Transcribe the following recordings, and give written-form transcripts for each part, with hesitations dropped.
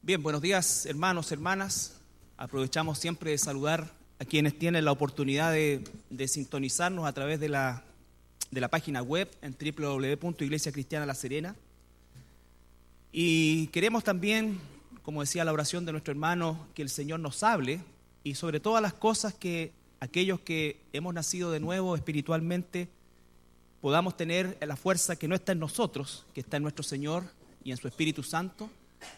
Bien, buenos días, hermanos, hermanas. Aprovechamos siempre de saludar a quienes tienen la oportunidad de sintonizarnos a través de la página web en www.Iglesia Cristiana La Serena. Y queremos también, como decía la oración de nuestro hermano, que el Señor nos hable y sobre todas las cosas que aquellos que hemos nacido de nuevo espiritualmente podamos tener la fuerza que no está en nosotros, que está en nuestro Señor y en su Espíritu Santo,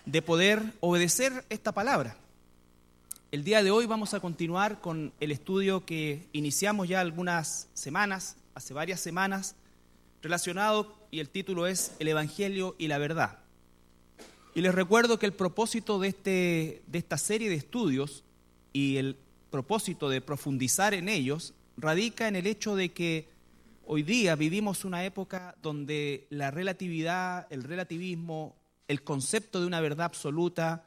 de poder obedecer esta palabra. El día de hoy vamos a continuar con el estudio que iniciamos ya algunas semanas, hace varias semanas, relacionado, y el título es El Evangelio y la Verdad. Y les recuerdo que el propósito de esta serie de estudios y el propósito de profundizar en ellos radica en el hecho de que hoy día vivimos una época donde la relatividad, el relativismo, el concepto de una verdad absoluta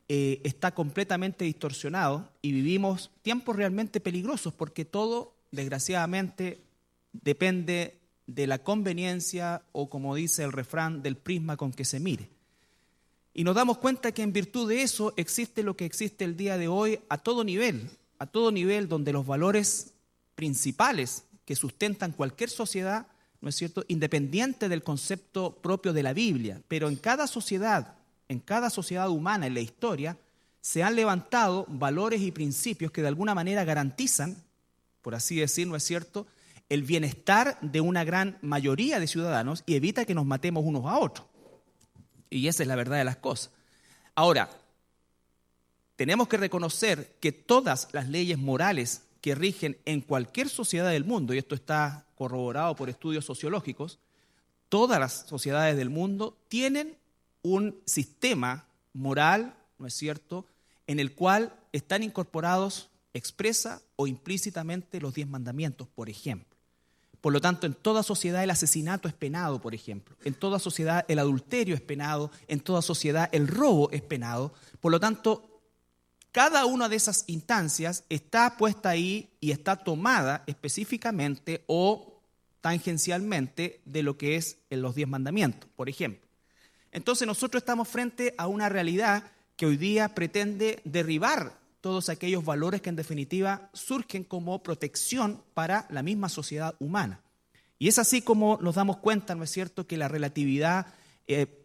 está completamente distorsionado y vivimos tiempos realmente peligrosos porque todo, desgraciadamente, depende de la conveniencia o, como dice el refrán, del prisma con que se mire. Y nos damos cuenta que en virtud de eso existe lo que existe el día de hoy a todo nivel donde los valores principales que sustentan cualquier sociedad, ¿no es cierto?, independiente del concepto propio de la Biblia, pero en cada sociedad humana en la historia, se han levantado valores y principios que de alguna manera garantizan, por así decir, ¿no es cierto?, el bienestar de una gran mayoría de ciudadanos y evita que nos matemos unos a otros. Y esa es la verdad de las cosas. Ahora, tenemos que reconocer que todas las leyes morales que rigen en cualquier sociedad del mundo, y esto está corroborado por estudios sociológicos, todas las sociedades del mundo tienen un sistema moral, ¿no es cierto?, en el cual están incorporados expresa o implícitamente los 10 mandamientos, por ejemplo. Por lo tanto, en toda sociedad el asesinato es penado, por ejemplo. En toda sociedad el adulterio es penado, en toda sociedad el robo es penado. Por lo tanto, cada una de esas instancias está puesta ahí y está tomada específicamente o tangencialmente de lo que es en los 10 mandamientos, por ejemplo. Entonces nosotros estamos frente a una realidad que hoy día pretende derribar todos aquellos valores que en definitiva surgen como protección para la misma sociedad humana. Y es así como nos damos cuenta, ¿no es cierto?, que la relatividad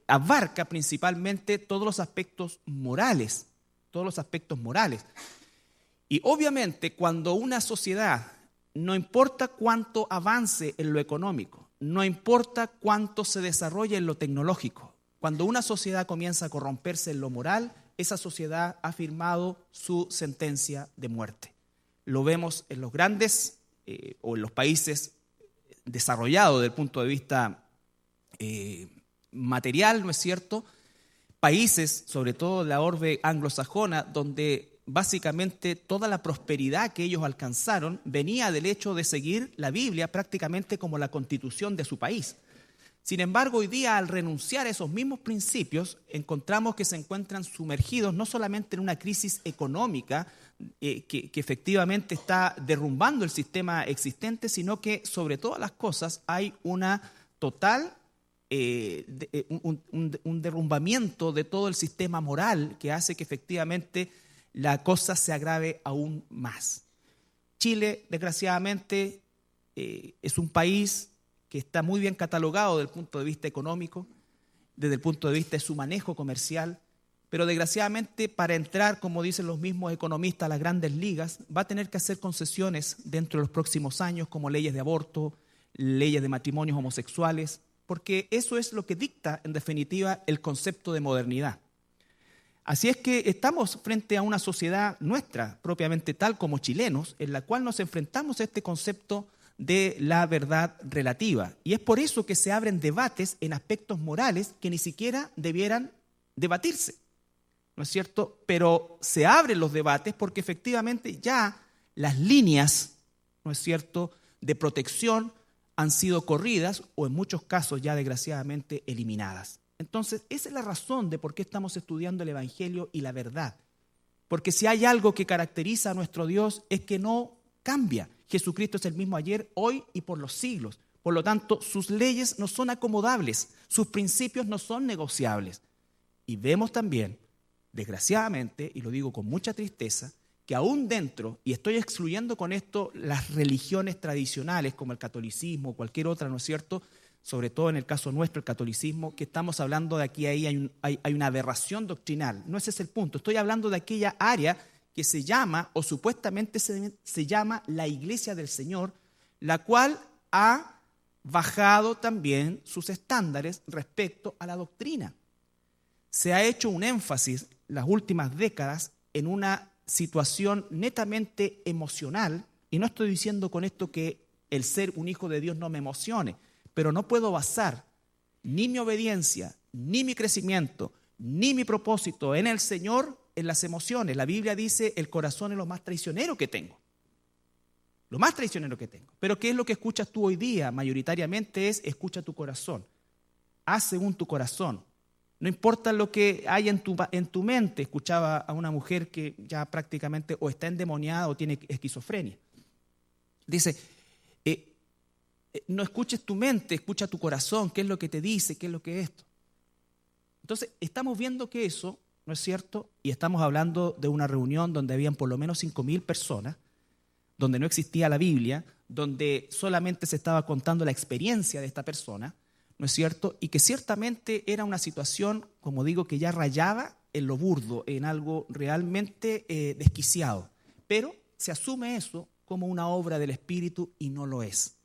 abarca principalmente todos los aspectos morales. Y obviamente cuando una sociedad, no importa cuánto avance en lo económico, no importa cuánto se desarrolle en lo tecnológico, cuando una sociedad comienza a corromperse en lo moral, esa sociedad ha firmado su sentencia de muerte. Lo vemos en los grandes o en los países desarrollados desde el punto de vista material, ¿no es cierto?, países, sobre todo de la orbe anglosajona, donde básicamente toda la prosperidad que ellos alcanzaron venía del hecho de seguir la Biblia prácticamente como la constitución de su país. Sin embargo, hoy día, al renunciar a esos mismos principios, encontramos que se encuentran sumergidos no solamente en una crisis económica que efectivamente está derrumbando el sistema existente, sino que sobre todas las cosas hay una total un derrumbamiento de todo el sistema moral que hace que efectivamente la cosa se agrave aún más. Chile, desgraciadamente, es un país que está muy bien catalogado desde el punto de vista económico, desde el punto de vista de su manejo comercial, pero desgraciadamente para entrar, como dicen los mismos economistas, a las grandes ligas, va a tener que hacer concesiones dentro de los próximos años, como leyes de aborto, leyes de matrimonios homosexuales, porque eso es lo que dicta, en definitiva, el concepto de modernidad. Así es que estamos frente a una sociedad nuestra, propiamente tal como chilenos, en la cual nos enfrentamos a este concepto de la verdad relativa. Y es por eso que se abren debates en aspectos morales que ni siquiera debieran debatirse, ¿no es cierto? Pero se abren los debates porque efectivamente ya las líneas, ¿no es cierto?, de protección han sido corridas o en muchos casos ya desgraciadamente eliminadas. Entonces, esa es la razón de por qué estamos estudiando el Evangelio y la verdad. Porque si hay algo que caracteriza a nuestro Dios es que no cambia. Jesucristo es el mismo ayer, hoy y por los siglos. Por lo tanto, sus leyes no son acomodables, sus principios no son negociables. Y vemos también desgraciadamente, y lo digo con mucha tristeza, que aún dentro, y estoy excluyendo con esto las religiones tradicionales como el catolicismo o cualquier otra, ¿no es cierto?, sobre todo en el caso nuestro, el catolicismo, que estamos hablando de aquí a ahí, hay una aberración doctrinal. No ese es el punto. Estoy hablando de aquella área que se llama, o supuestamente se llama, la Iglesia del Señor, la cual ha bajado también sus estándares respecto a la doctrina. Se ha hecho un énfasis las últimas décadas en una situación netamente emocional, y no estoy diciendo con esto que el ser un hijo de Dios no me emocione, pero no puedo basar ni mi obediencia, ni mi crecimiento, ni mi propósito en el Señor en las emociones. La Biblia dice, el corazón es lo más traicionero que tengo. Lo más traicionero que tengo. Pero ¿qué es lo que escuchas tú hoy día? Mayoritariamente es, escucha tu corazón. Haz según tu corazón. No importa lo que hay en tu mente. Escuchaba a una mujer que ya prácticamente o está endemoniada o tiene esquizofrenia. Dice, no escuches tu mente, escucha tu corazón, qué es lo que te dice, qué es lo que es esto. Entonces, estamos viendo que eso, ¿no es cierto? Y estamos hablando de una reunión donde habían por lo menos 5.000 personas, donde no existía la Biblia, donde solamente se estaba contando la experiencia de esta persona, ¿no es cierto? Y que ciertamente era una situación, como digo, que ya rayaba en lo burdo, en algo realmente desquiciado. Pero se asume eso como una obra del Espíritu y no lo es.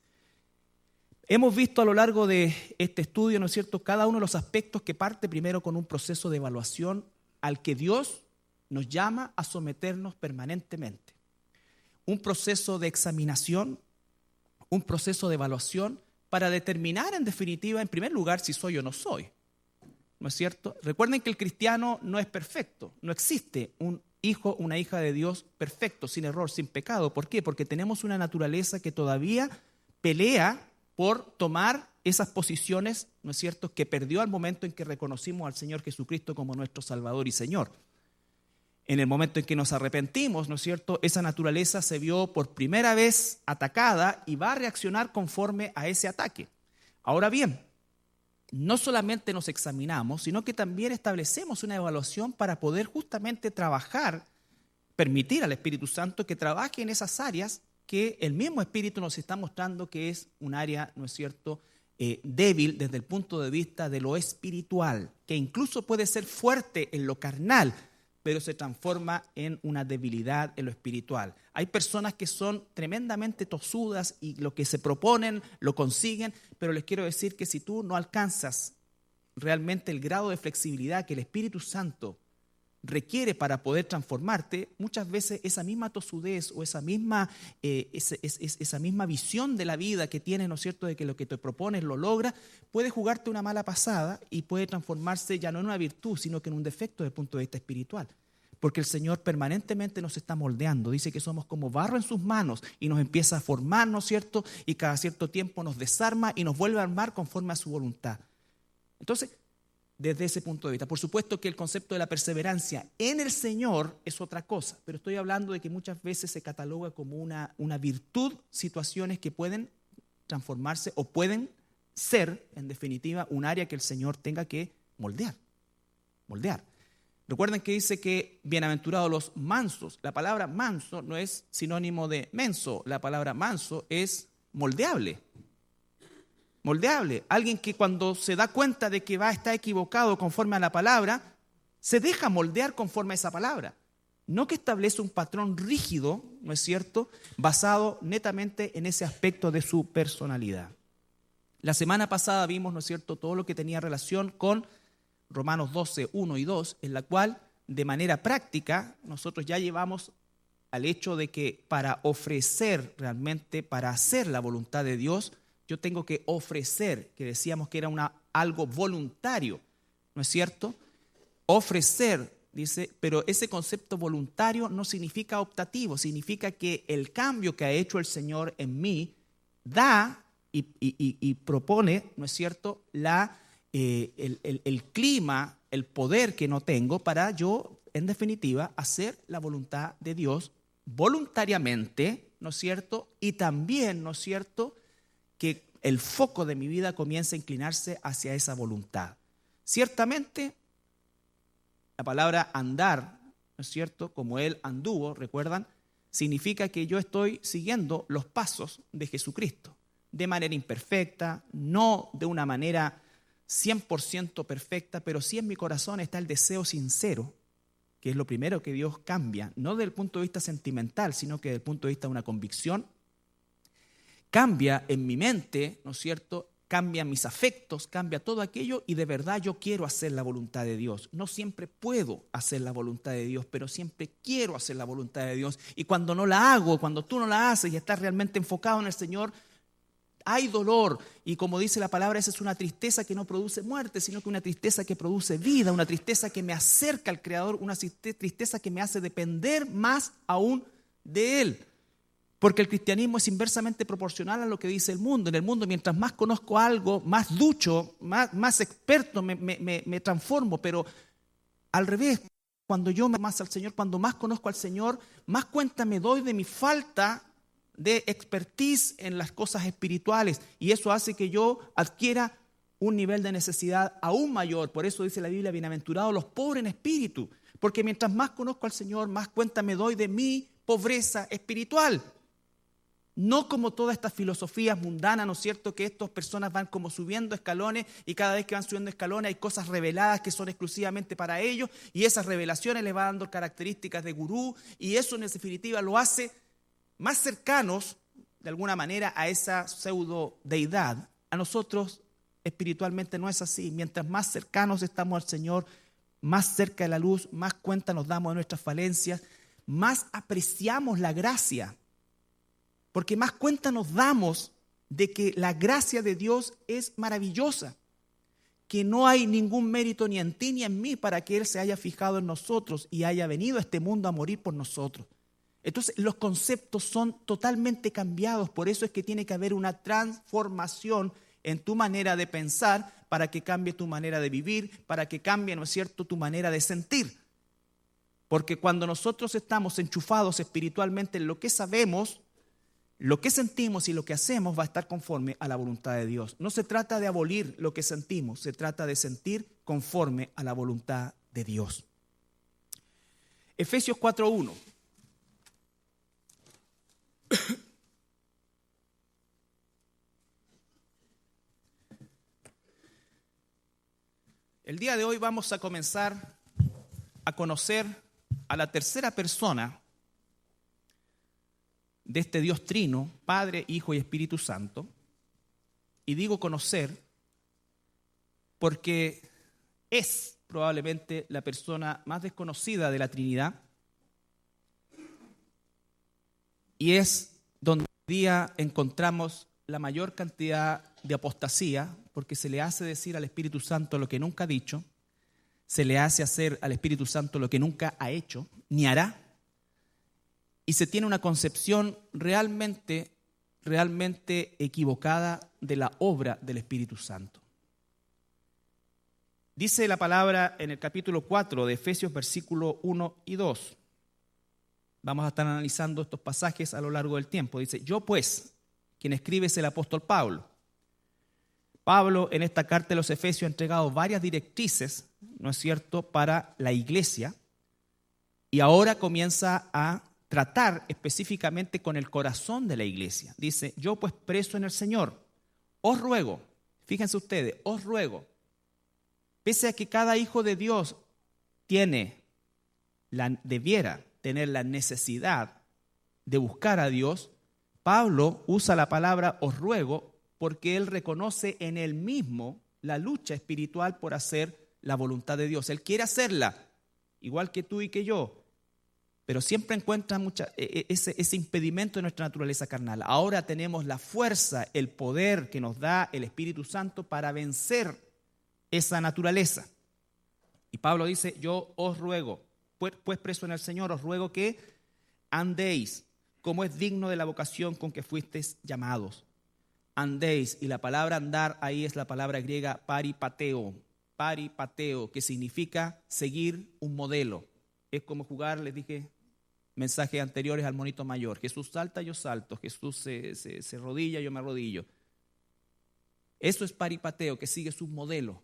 Hemos visto a lo largo de este estudio, ¿no es cierto?, cada uno de los aspectos que parte primero con un proceso de evaluación al que Dios nos llama a someternos permanentemente. Un proceso de examinación, un proceso de evaluación para determinar en definitiva, en primer lugar, si soy o no soy. ¿No es cierto? Recuerden que el cristiano no es perfecto, no existe un hijo, una hija de Dios perfecto, sin error, sin pecado. ¿Por qué? Porque tenemos una naturaleza que todavía pelea por tomar esas posiciones, ¿no es cierto?, que perdió al momento en que reconocimos al Señor Jesucristo como nuestro Salvador y Señor. En el momento en que nos arrepentimos, ¿no es cierto?, esa naturaleza se vio por primera vez atacada y va a reaccionar conforme a ese ataque. Ahora bien, no solamente nos examinamos, sino que también establecemos una evaluación para poder justamente trabajar, permitir al Espíritu Santo que trabaje en esas áreas que el mismo Espíritu nos está mostrando que es un área, ¿no es cierto?, débil desde el punto de vista de lo espiritual, que incluso puede ser fuerte en lo carnal, pero se transforma en una debilidad en lo espiritual. Hay personas que son tremendamente tosudas y lo que se proponen lo consiguen, pero les quiero decir que si tú no alcanzas realmente el grado de flexibilidad que el Espíritu Santo requiere para poder transformarte, muchas veces esa misma tosudez o esa misma visión de la vida que tienes, ¿no es cierto?, de que lo que te propones lo logras, puede jugarte una mala pasada y puede transformarse ya no en una virtud, sino que en un defecto desde el punto de vista espiritual. Porque el Señor permanentemente nos está moldeando, dice que somos como barro en sus manos y nos empieza a formar, ¿no es cierto?, y cada cierto tiempo nos desarma y nos vuelve a armar conforme a su voluntad. Entonces, desde ese punto de vista. Por supuesto que el concepto de la perseverancia en el Señor es otra cosa, pero estoy hablando de que muchas veces se cataloga como una virtud, situaciones que pueden transformarse o pueden ser, en definitiva, un área que el Señor tenga que moldear. Recuerden que dice que bienaventurados los mansos. La palabra manso no es sinónimo de menso, la palabra manso es moldeable. Alguien que cuando se da cuenta de que va a estar equivocado conforme a la palabra, se deja moldear conforme a esa palabra. No que establece un patrón rígido, ¿no es cierto?, basado netamente en ese aspecto de su personalidad. La semana pasada vimos, ¿no es cierto?, todo lo que tenía relación con Romanos 12, 1 y 2, en la cual de manera práctica nosotros ya llevamos al hecho de que para ofrecer realmente, para hacer la voluntad de Dios, yo tengo que ofrecer, que decíamos que era algo voluntario, ¿no es cierto? Ofrecer, dice, pero ese concepto voluntario no significa optativo, significa que el cambio que ha hecho el Señor en mí da y propone, ¿no es cierto?, el clima, el poder que no tengo para yo, en definitiva, hacer la voluntad de Dios voluntariamente, ¿no es cierto? Y también, ¿no es cierto?, que el foco de mi vida comience a inclinarse hacia esa voluntad. Ciertamente, La palabra andar, ¿no es cierto? Como Él anduvo, ¿recuerdan? Significa que yo estoy siguiendo los pasos de Jesucristo, de manera imperfecta, no de una manera 100% perfecta, pero sí en mi corazón está el deseo sincero, que es lo primero que Dios cambia, no desde el punto de vista sentimental, sino que desde el punto de vista de una convicción. Cambia en mi mente, ¿no es cierto? Cambia mis afectos, cambia todo aquello y de verdad yo quiero hacer la voluntad de Dios. No siempre puedo hacer la voluntad de Dios, pero siempre quiero hacer la voluntad de Dios. Y cuando no la hago, cuando tú no la haces y estás realmente enfocado en el Señor, hay dolor. Y como dice la palabra, esa es una tristeza que no produce muerte, sino que una tristeza que produce vida, una tristeza que me acerca al Creador, una tristeza que me hace depender más aún de Él. Porque el cristianismo es inversamente proporcional a lo que dice el mundo. En el mundo, mientras más conozco algo, más ducho, más experto me transformo. Pero al revés, cuando yo me más al Señor, cuando más conozco al Señor, más cuenta me doy de mi falta de expertise en las cosas espirituales. Y eso hace que yo adquiera un nivel de necesidad aún mayor. Por eso dice la Biblia, bienaventurados los pobres en espíritu. Porque mientras más conozco al Señor, más cuenta me doy de mi pobreza espiritual. No como todas estas filosofías mundanas, ¿no es cierto? Que estas personas van como subiendo escalones y cada vez que van subiendo escalones hay cosas reveladas que son exclusivamente para ellos y esas revelaciones les van dando características de gurú y eso en definitiva lo hace más cercanos de alguna manera a esa pseudo deidad. A nosotros espiritualmente no es así. Mientras más cercanos estamos al Señor, más cerca de la luz, más cuenta nos damos de nuestras falencias, más apreciamos la gracia. Porque más cuenta nos damos de que la gracia de Dios es maravillosa, que no hay ningún mérito ni en ti ni en mí para que Él se haya fijado en nosotros y haya venido a este mundo a morir por nosotros. Entonces los conceptos son totalmente cambiados, por eso es que tiene que haber una transformación en tu manera de pensar para que cambie tu manera de vivir, para que cambie, ¿no es cierto?, tu manera de sentir. Porque cuando nosotros estamos enchufados espiritualmente en lo que sabemos, lo que sentimos y lo que hacemos va a estar conforme a la voluntad de Dios. No se trata de abolir lo que sentimos, se trata de sentir conforme a la voluntad de Dios. Efesios 4:1. El día de hoy vamos a comenzar a conocer a la tercera persona de este Dios trino, Padre, Hijo y Espíritu Santo. Y digo conocer porque es probablemente la persona más desconocida de la Trinidad y es donde hoy día encontramos la mayor cantidad de apostasía, porque se le hace decir al Espíritu Santo lo que nunca ha dicho, se le hace hacer al Espíritu Santo lo que nunca ha hecho ni hará. Y se tiene una concepción realmente equivocada de la obra del Espíritu Santo. Dice la palabra en el capítulo 4 de Efesios, versículo 1 y 2. Vamos a estar analizando estos pasajes a lo largo del tiempo. Dice, yo pues, quien escribe es el apóstol Pablo. Pablo en esta carta de los Efesios ha entregado varias directrices, ¿no es cierto?, para la iglesia. Y ahora comienza a tratar específicamente con el corazón de la iglesia. Dice, yo pues preso en el Señor, os ruego, fíjense ustedes, os ruego, pese a que cada hijo de Dios debiera tener la necesidad de buscar a Dios, Pablo usa la palabra os ruego porque él reconoce en él mismo la lucha espiritual por hacer la voluntad de Dios. Él quiere hacerla, igual que tú y que yo, pero siempre encuentra ese impedimento de nuestra naturaleza carnal. Ahora tenemos la fuerza, el poder que nos da el Espíritu Santo para vencer esa naturaleza. Y Pablo dice, yo os ruego, pues preso en el Señor, os ruego que andéis como es digno de la vocación con que fuisteis llamados. Andéis, y la palabra andar ahí es la palabra griega paripateo, que significa seguir un modelo. Es como jugar, les dije, mensajes anteriores al monito mayor. Jesús salta, yo salto. Jesús se rodilla, yo me arrodillo. Eso es paripateo, que sigues un modelo.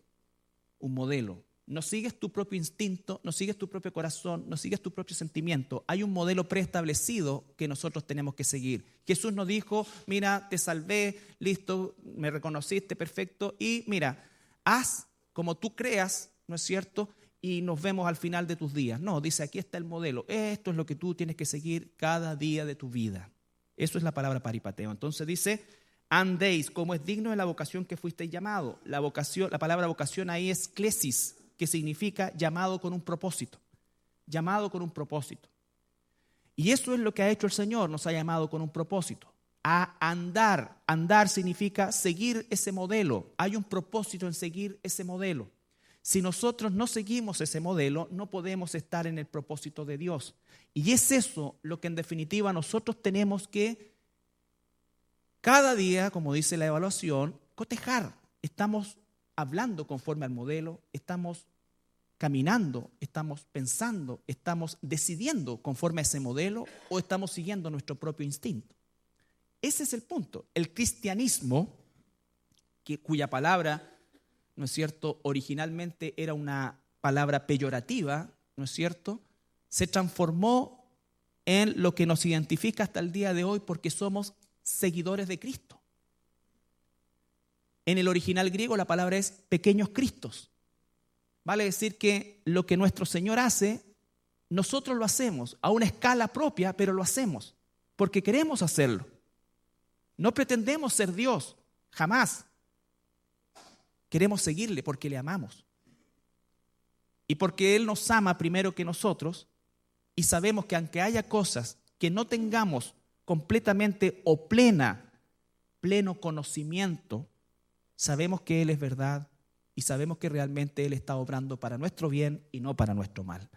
No sigues tu propio instinto, no sigues tu propio corazón, no sigues tu propio sentimiento. Hay un modelo preestablecido que nosotros tenemos que seguir. Jesús nos dijo, mira, te salvé, listo, me reconociste, perfecto, y mira, haz como tú creas, ¿no es cierto?, y nos vemos al final de tus días. No, dice, aquí está el modelo. Esto es lo que tú tienes que seguir cada día de tu vida. Eso es la palabra paripateo. Entonces dice, andéis como es digno de la vocación que fuisteis llamado. La palabra vocación ahí es klesis, que significa llamado con un propósito. Llamado con un propósito. Y eso es lo que ha hecho el Señor, nos ha llamado con un propósito. A andar. Andar significa seguir ese modelo. Hay un propósito en seguir ese modelo. Si nosotros no seguimos ese modelo, no podemos estar en el propósito de Dios. Y es eso lo que en definitiva nosotros tenemos que cada día, como dice la evaluación, cotejar. Estamos hablando conforme al modelo, estamos caminando, estamos pensando, estamos decidiendo conforme a ese modelo o estamos siguiendo nuestro propio instinto. Ese es el punto. El cristianismo, cuya palabra, ¿no es cierto?, originalmente era una palabra peyorativa, ¿no es cierto?, se transformó en lo que nos identifica hasta el día de hoy porque somos seguidores de Cristo. En el original griego la palabra es pequeños cristos. Vale decir que lo que nuestro Señor hace, nosotros lo hacemos a una escala propia, pero lo hacemos porque queremos hacerlo. No pretendemos ser Dios, jamás. Queremos seguirle porque le amamos. Y porque Él nos ama primero que nosotros y sabemos que aunque haya cosas que no tengamos completamente o pleno conocimiento, sabemos que Él es verdad y sabemos que realmente Él está obrando para nuestro bien y no para nuestro mal.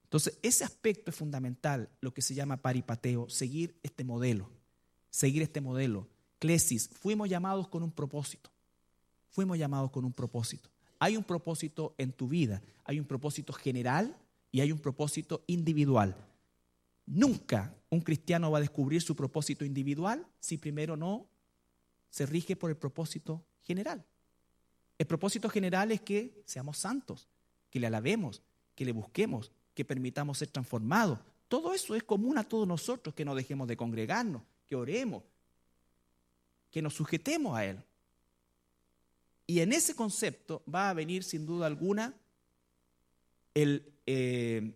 Entonces, ese aspecto es fundamental, lo que se llama paripateo, seguir este modelo. Klesis, fuimos llamados con un propósito. Fuimos llamados con un propósito. Hay un propósito en tu vida, hay un propósito general y hay un propósito individual. Nunca un cristiano va a descubrir su propósito individual si primero no se rige por el propósito general. El propósito general es que seamos santos, que le alabemos, que le busquemos, que permitamos ser transformados. Todo eso es común a todos nosotros, que no dejemos de congregarnos, que oremos, que nos sujetemos a Él. Y en ese concepto va a venir sin duda alguna el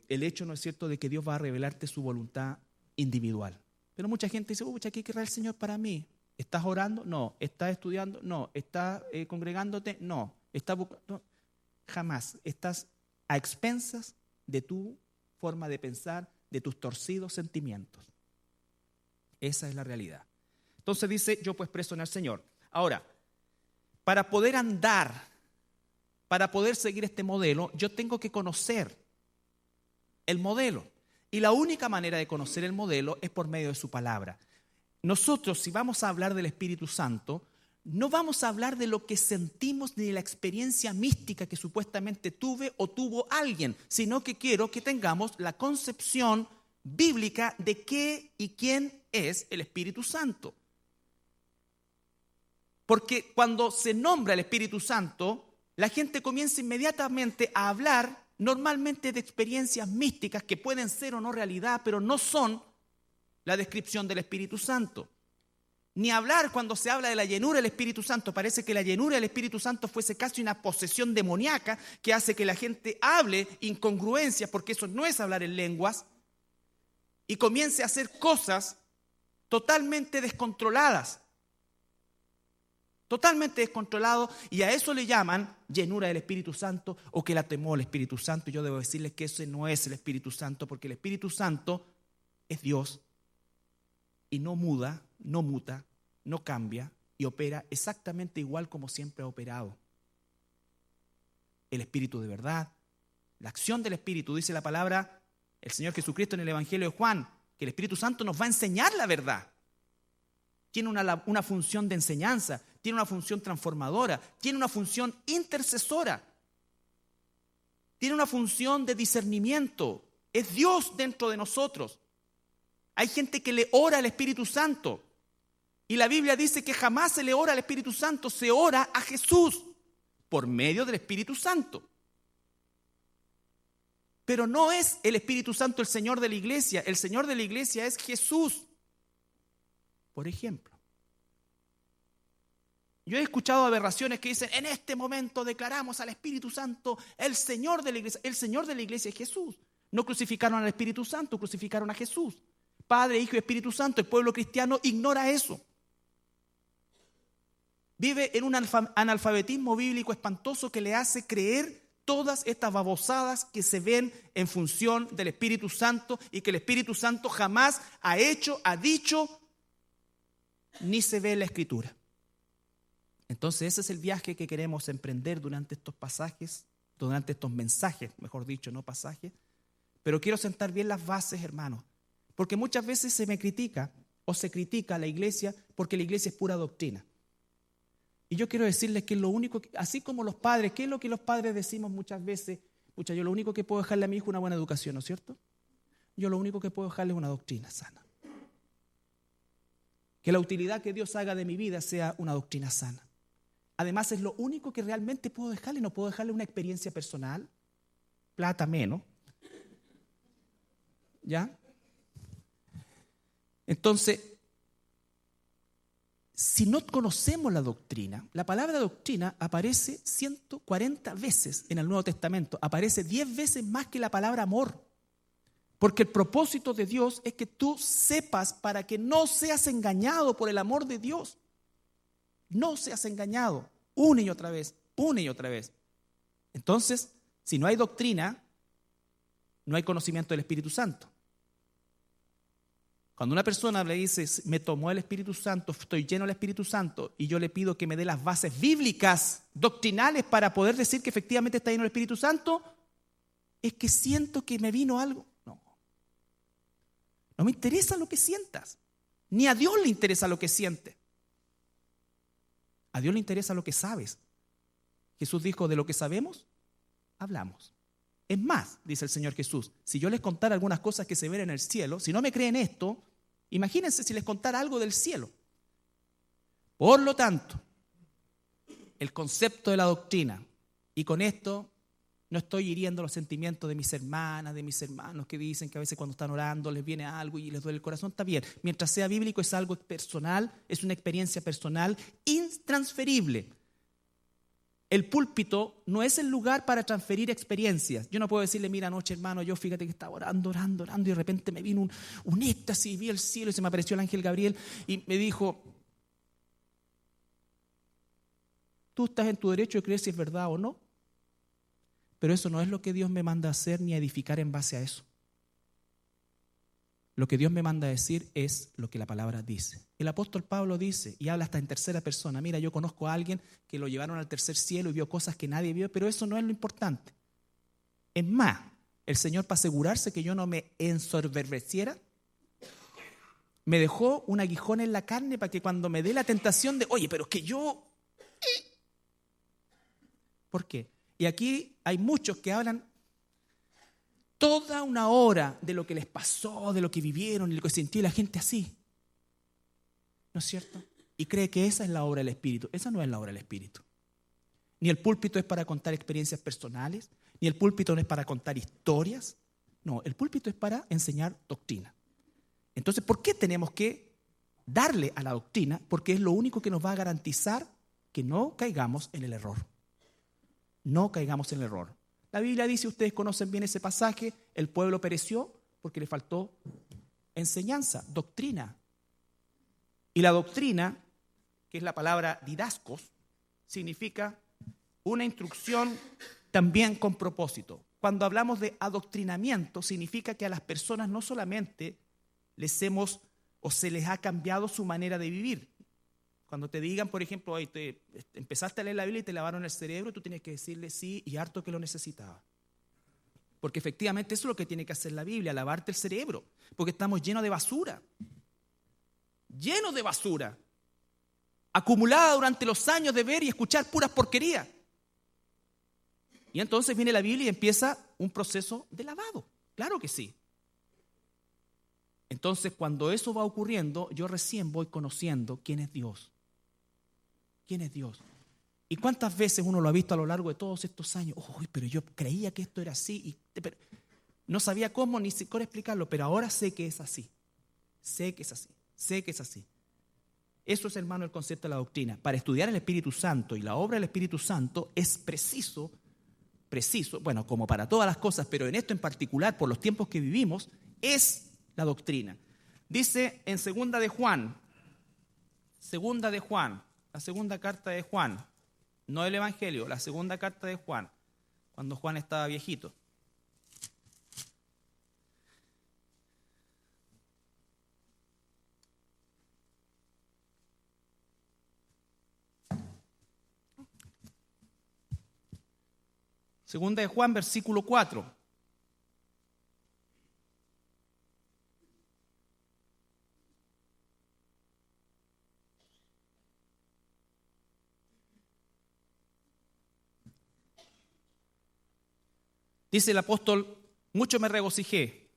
hecho, ¿no es cierto?, de que Dios va a revelarte su voluntad individual. Pero mucha gente dice, ¿qué querrá el Señor para mí? ¿Estás orando? No. ¿Estás estudiando? No. ¿Estás congregándote? No. No. Jamás. Estás a expensas de tu forma de pensar, de tus torcidos sentimientos. Esa es la realidad. Entonces dice, yo pues preso en el Señor. Ahora, para poder andar, para poder seguir este modelo, yo tengo que conocer el modelo. Y la única manera de conocer el modelo es por medio de su palabra. Nosotros, si vamos a hablar del Espíritu Santo, no vamos a hablar de lo que sentimos ni de la experiencia mística que supuestamente tuve o tuvo alguien, sino que quiero que tengamos la concepción bíblica de qué y quién es el Espíritu Santo. Porque cuando se nombra el Espíritu Santo, la gente comienza inmediatamente a hablar normalmente de experiencias místicas que pueden ser o no realidad, pero no son la descripción del Espíritu Santo. Ni hablar cuando se habla de la llenura del Espíritu Santo. Parece que la llenura del Espíritu Santo fuese casi una posesión demoníaca que hace que la gente hable incongruencias, porque eso no es hablar en lenguas, y comience a hacer cosas totalmente descontroladas. Totalmente descontrolado, y a eso le llaman llenura del Espíritu Santo o que la temó el Espíritu Santo. Yo debo decirles que ese no es el Espíritu Santo, porque el Espíritu Santo es Dios y no muda, no muta, no cambia y opera exactamente igual como siempre ha operado. El Espíritu de verdad, la acción del Espíritu, dice la palabra, el Señor Jesucristo en el Evangelio de Juan, que el Espíritu Santo nos va a enseñar la verdad. Tiene una función de enseñanza, tiene una función transformadora, tiene una función intercesora, tiene una función de discernimiento. Es Dios dentro de nosotros. Hay gente que le ora al Espíritu Santo y la Biblia dice que jamás se le ora al Espíritu Santo, se ora a Jesús por medio del Espíritu Santo. Pero no es el Espíritu Santo el Señor de la iglesia. El Señor de la iglesia es Jesús. Por ejemplo, yo he escuchado aberraciones que dicen, en este momento declaramos al Espíritu Santo el Señor de la iglesia. El Señor de la iglesia es Jesús. No crucificaron al Espíritu Santo, crucificaron a Jesús. Padre, Hijo y Espíritu Santo. El pueblo cristiano ignora eso. Vive en un analfabetismo bíblico espantoso que le hace creer todas estas babosadas que se ven en función del Espíritu Santo y que el Espíritu Santo jamás ha hecho, ha dicho, ni se ve en la Escritura. Entonces ese es el viaje que queremos emprender durante estos pasajes, durante estos mensajes, mejor dicho, no pasajes. Pero quiero sentar bien las bases, hermanos, porque muchas veces se me critica o se critica a la iglesia porque la iglesia es pura doctrina. Y yo quiero decirles que lo único, así como los padres, ¿qué es lo que los padres decimos muchas veces? Pucha, yo lo único que puedo dejarle a mi hijo es una buena educación, ¿no es cierto? Yo lo único que puedo dejarle es una doctrina sana. Que la utilidad que Dios haga de mi vida sea una doctrina sana. Además es lo único que realmente puedo dejarle, no puedo dejarle una experiencia personal, plata menos. ¿Ya? Entonces, si no conocemos la doctrina, la palabra doctrina aparece 140 veces en el Nuevo Testamento, aparece 10 veces más que la palabra amor. Porque el propósito de Dios es que tú sepas para que no seas engañado por el amor de Dios. No seas engañado una y otra vez, una y otra vez. Entonces, si no hay doctrina, no hay conocimiento del Espíritu Santo. Cuando una persona le dice, me tomó el Espíritu Santo, estoy lleno del Espíritu Santo, y yo le pido que me dé las bases bíblicas, doctrinales, para poder decir que efectivamente está lleno del Espíritu Santo, es que siento que me vino algo. No me interesa lo que sientas. Ni a Dios le interesa lo que sientes. A Dios le interesa lo que sabes. Jesús dijo, de lo que sabemos, hablamos. Es más, dice el Señor Jesús, si yo les contara algunas cosas que se ven en el cielo, si no me creen esto, imagínense si les contara algo del cielo. Por lo tanto, el concepto de la doctrina, y con esto no estoy hiriendo los sentimientos de mis hermanas, de mis hermanos que dicen que a veces cuando están orando les viene algo y les duele el corazón, está bien. Mientras sea bíblico es algo personal, es una experiencia personal intransferible. El púlpito no es el lugar para transferir experiencias. Yo no puedo decirle, mira, anoche hermano, yo fíjate que estaba orando y de repente me vino un éxtasis y vi el cielo y se me apareció el ángel Gabriel y me dijo, tú estás en tu derecho de creer si es verdad o no. Pero eso no es lo que Dios me manda a hacer ni a edificar en base a eso. Lo que Dios me manda a decir es lo que la palabra dice. El apóstol Pablo dice, y habla hasta en tercera persona, mira, yo conozco a alguien que lo llevaron al tercer cielo y vio cosas que nadie vio, pero eso no es lo importante. Es más, el Señor, para asegurarse que yo no me ensoberbeciera, me dejó un aguijón en la carne para que cuando me dé la tentación de, oye, pero es que yo... ¿Por qué? Y aquí hay muchos que hablan toda una hora de lo que les pasó, de lo que vivieron y lo que sintió la gente así. ¿No es cierto? Y cree que esa es la obra del Espíritu. Esa no es la obra del Espíritu. Ni el púlpito es para contar experiencias personales, ni el púlpito no es para contar historias. No, el púlpito es para enseñar doctrina. Entonces, ¿por qué tenemos que darle a la doctrina? Porque es lo único que nos va a garantizar que no caigamos en el error. No caigamos en el error. La Biblia dice, ustedes conocen bien ese pasaje, el pueblo pereció porque le faltó enseñanza, doctrina. Y la doctrina, que es la palabra didascos, significa una instrucción también con propósito. Cuando hablamos de adoctrinamiento, significa que a las personas no solamente les hemos o se les ha cambiado su manera de vivir. Cuando te digan, por ejemplo, oye, empezaste a leer la Biblia y te lavaron el cerebro, tú tienes que decirle sí y harto que lo necesitaba. Porque efectivamente eso es lo que tiene que hacer la Biblia, lavarte el cerebro. Porque estamos llenos de basura. Llenos de basura. Acumulada durante los años de ver y escuchar puras porquerías. Y entonces viene la Biblia y empieza un proceso de lavado. Claro que sí. Entonces cuando eso va ocurriendo, yo recién voy conociendo quién es Dios. ¿Quién es Dios? ¿Y cuántas veces uno lo ha visto a lo largo de todos estos años? Uy, pero yo creía que esto era así. No sabía cómo ni siquiera explicarlo, pero ahora sé que es así. Sé que es así. Sé que es así. Eso es, hermano, el concepto de la doctrina. Para estudiar el Espíritu Santo y la obra del Espíritu Santo es preciso, bueno, como para todas las cosas, pero en esto en particular, por los tiempos que vivimos, es la doctrina. Dice en segunda de Juan, la segunda carta de Juan, no el Evangelio, la segunda carta de Juan, cuando Juan estaba viejito. Segunda de Juan, versículo 4. Dice el apóstol, mucho me regocijé,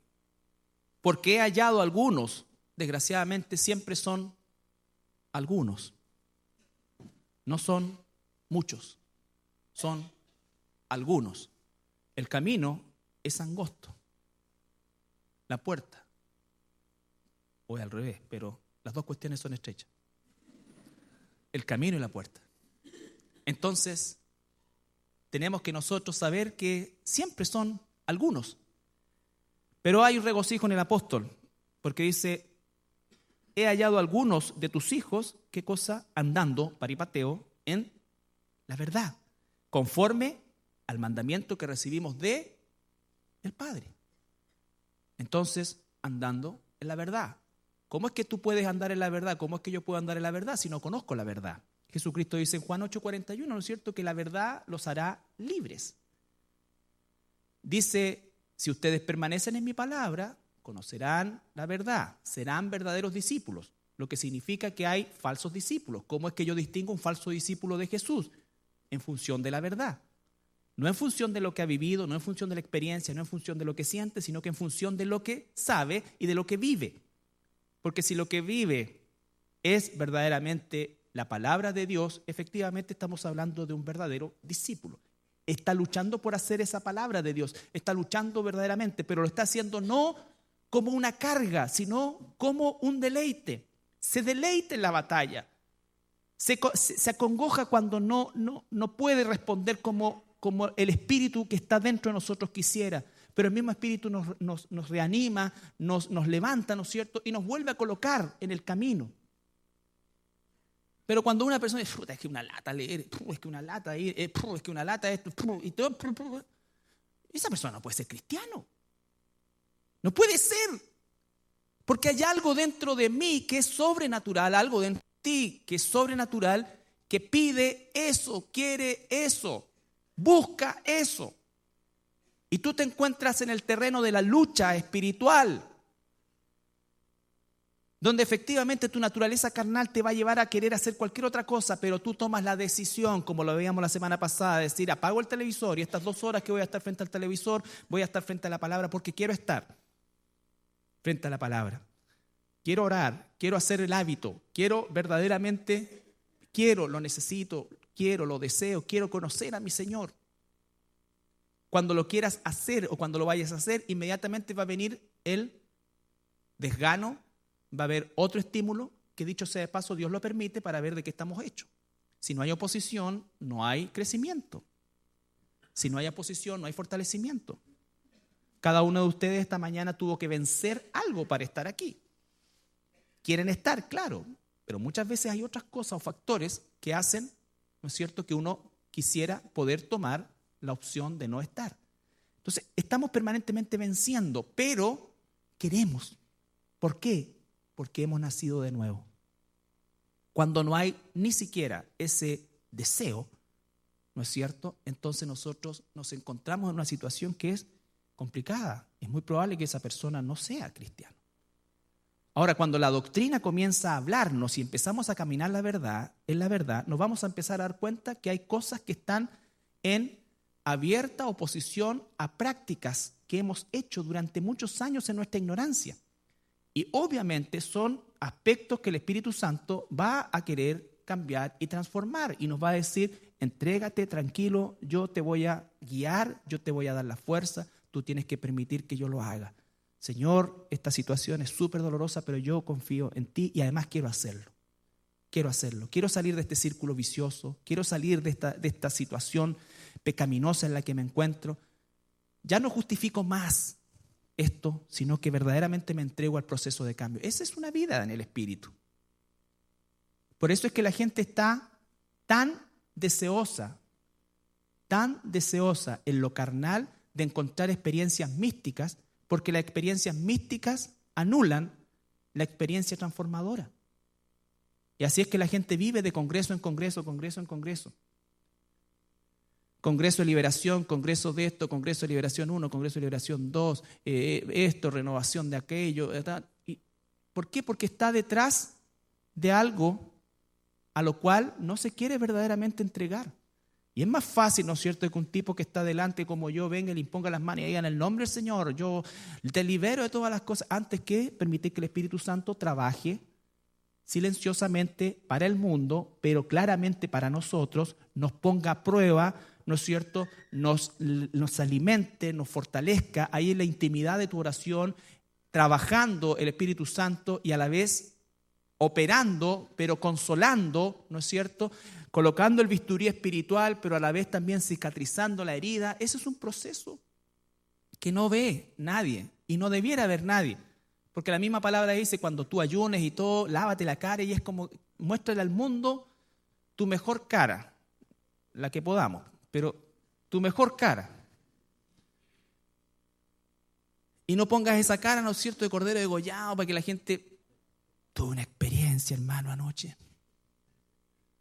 porque he hallado algunos, desgraciadamente siempre son algunos, no son muchos, son algunos. El camino es angosto, la puerta, o al revés, pero las dos cuestiones son estrechas. El camino y la puerta. Entonces, tenemos que nosotros saber que siempre son algunos. Pero hay un regocijo en el apóstol, porque dice, he hallado algunos de tus hijos, ¿qué cosa? Andando, paripateo, en la verdad, conforme al mandamiento que recibimos de el Padre. Entonces, andando en la verdad. ¿Cómo es que tú puedes andar en la verdad? ¿Cómo es que yo puedo andar en la verdad si no conozco la verdad? Jesucristo dice en Juan 8:41, ¿no es cierto?, que la verdad los hará libres. Dice, si ustedes permanecen en mi palabra, conocerán la verdad, serán verdaderos discípulos, lo que significa que hay falsos discípulos. ¿Cómo es que yo distingo un falso discípulo de Jesús? En función de la verdad. No en función de lo que ha vivido, no en función de la experiencia, no en función de lo que siente, sino que en función de lo que sabe y de lo que vive. Porque si lo que vive es verdaderamente la palabra de Dios, efectivamente estamos hablando de un verdadero discípulo. Está luchando por hacer esa palabra de Dios, está luchando verdaderamente, pero lo está haciendo no como una carga, sino como un deleite. Se deleita en la batalla, se acongoja cuando no puede responder como el espíritu que está dentro de nosotros quisiera, pero el mismo espíritu nos reanima, nos levanta, ¿no es cierto?, y nos vuelve a colocar en el camino. Pero cuando una persona dice, es que una lata leer, es que una lata ir, es que una lata esto, y todo, esa persona no puede ser cristiano. No puede ser. Porque hay algo dentro de mí que es sobrenatural, algo dentro de ti que es sobrenatural, que pide eso, quiere eso, busca eso. Y tú te encuentras en el terreno de la lucha espiritual, donde efectivamente tu naturaleza carnal te va a llevar a querer hacer cualquier otra cosa, pero tú tomas la decisión, como lo veíamos la semana pasada, de decir, apago el televisor y estas 2 horas que voy a estar frente al televisor, voy a estar frente a la palabra porque quiero estar frente a la palabra. Quiero orar, quiero hacer el hábito, quiero verdaderamente, lo necesito, lo deseo, quiero conocer a mi Señor. Cuando lo quieras hacer o cuando lo vayas a hacer, inmediatamente va a venir el desgano, va a haber otro estímulo que, dicho sea de paso, Dios lo permite para ver de qué estamos hechos. Si no hay oposición, no hay crecimiento. Si no hay oposición, no hay fortalecimiento. Cada uno de ustedes esta mañana tuvo que vencer algo para estar aquí. Quieren estar, claro, pero muchas veces hay otras cosas o factores que hacen, ¿no es cierto?, que uno quisiera poder tomar la opción de no estar. Entonces, estamos permanentemente venciendo, pero queremos. ¿Por qué? Porque hemos nacido de nuevo. Cuando no hay ni siquiera ese deseo, ¿no es cierto?, entonces nosotros nos encontramos en una situación que es complicada. Es muy probable que esa persona no sea cristiano. Ahora, cuando la doctrina comienza a hablarnos y empezamos a caminar en la verdad, nos vamos a empezar a dar cuenta que hay cosas que están en abierta oposición a prácticas que hemos hecho durante muchos años en nuestra ignorancia. Y obviamente son aspectos que el Espíritu Santo va a querer cambiar y transformar y nos va a decir, entrégate tranquilo, yo te voy a guiar, yo te voy a dar la fuerza, tú tienes que permitir que yo lo haga. Señor, esta situación es súper dolorosa, pero yo confío en ti y además quiero hacerlo. Quiero hacerlo. Quiero salir de este círculo vicioso. Quiero salir de esta situación pecaminosa en la que me encuentro. Ya no justifico más esto, sino que verdaderamente me entrego al proceso de cambio. Esa es una vida en el Espíritu. Por eso es que la gente está tan deseosa en lo carnal de encontrar experiencias místicas, porque las experiencias místicas anulan la experiencia transformadora. Y así es que la gente vive de congreso en congreso, congreso en congreso. Congreso de liberación, congreso de esto, congreso de liberación 1, congreso de liberación 2, esto, renovación de aquello. ¿Por qué? Porque está detrás de algo a lo cual no se quiere verdaderamente entregar. Y es más fácil, ¿no es cierto?, que un tipo que está delante como yo venga y le imponga las manos y diga: en el nombre del Señor, yo te libero de todas las cosas, antes que permitir que el Espíritu Santo trabaje silenciosamente para el mundo, pero claramente para nosotros, nos ponga a prueba, ¿no es cierto?, nos alimente, nos fortalezca ahí en la intimidad de tu oración, trabajando el Espíritu Santo y a la vez operando, pero consolando, ¿no es cierto?, colocando el bisturí espiritual, pero a la vez también cicatrizando la herida. Ese es un proceso que no ve nadie y no debiera ver nadie. Porque la misma palabra dice: cuando tú ayunes y todo, lávate la cara, y es como, muéstrale al mundo tu mejor cara, la que podamos, pero tu mejor cara. Y no pongas esa cara, ¿no es cierto?, de cordero degollado para que la gente... Tuve una experiencia, hermano, anoche.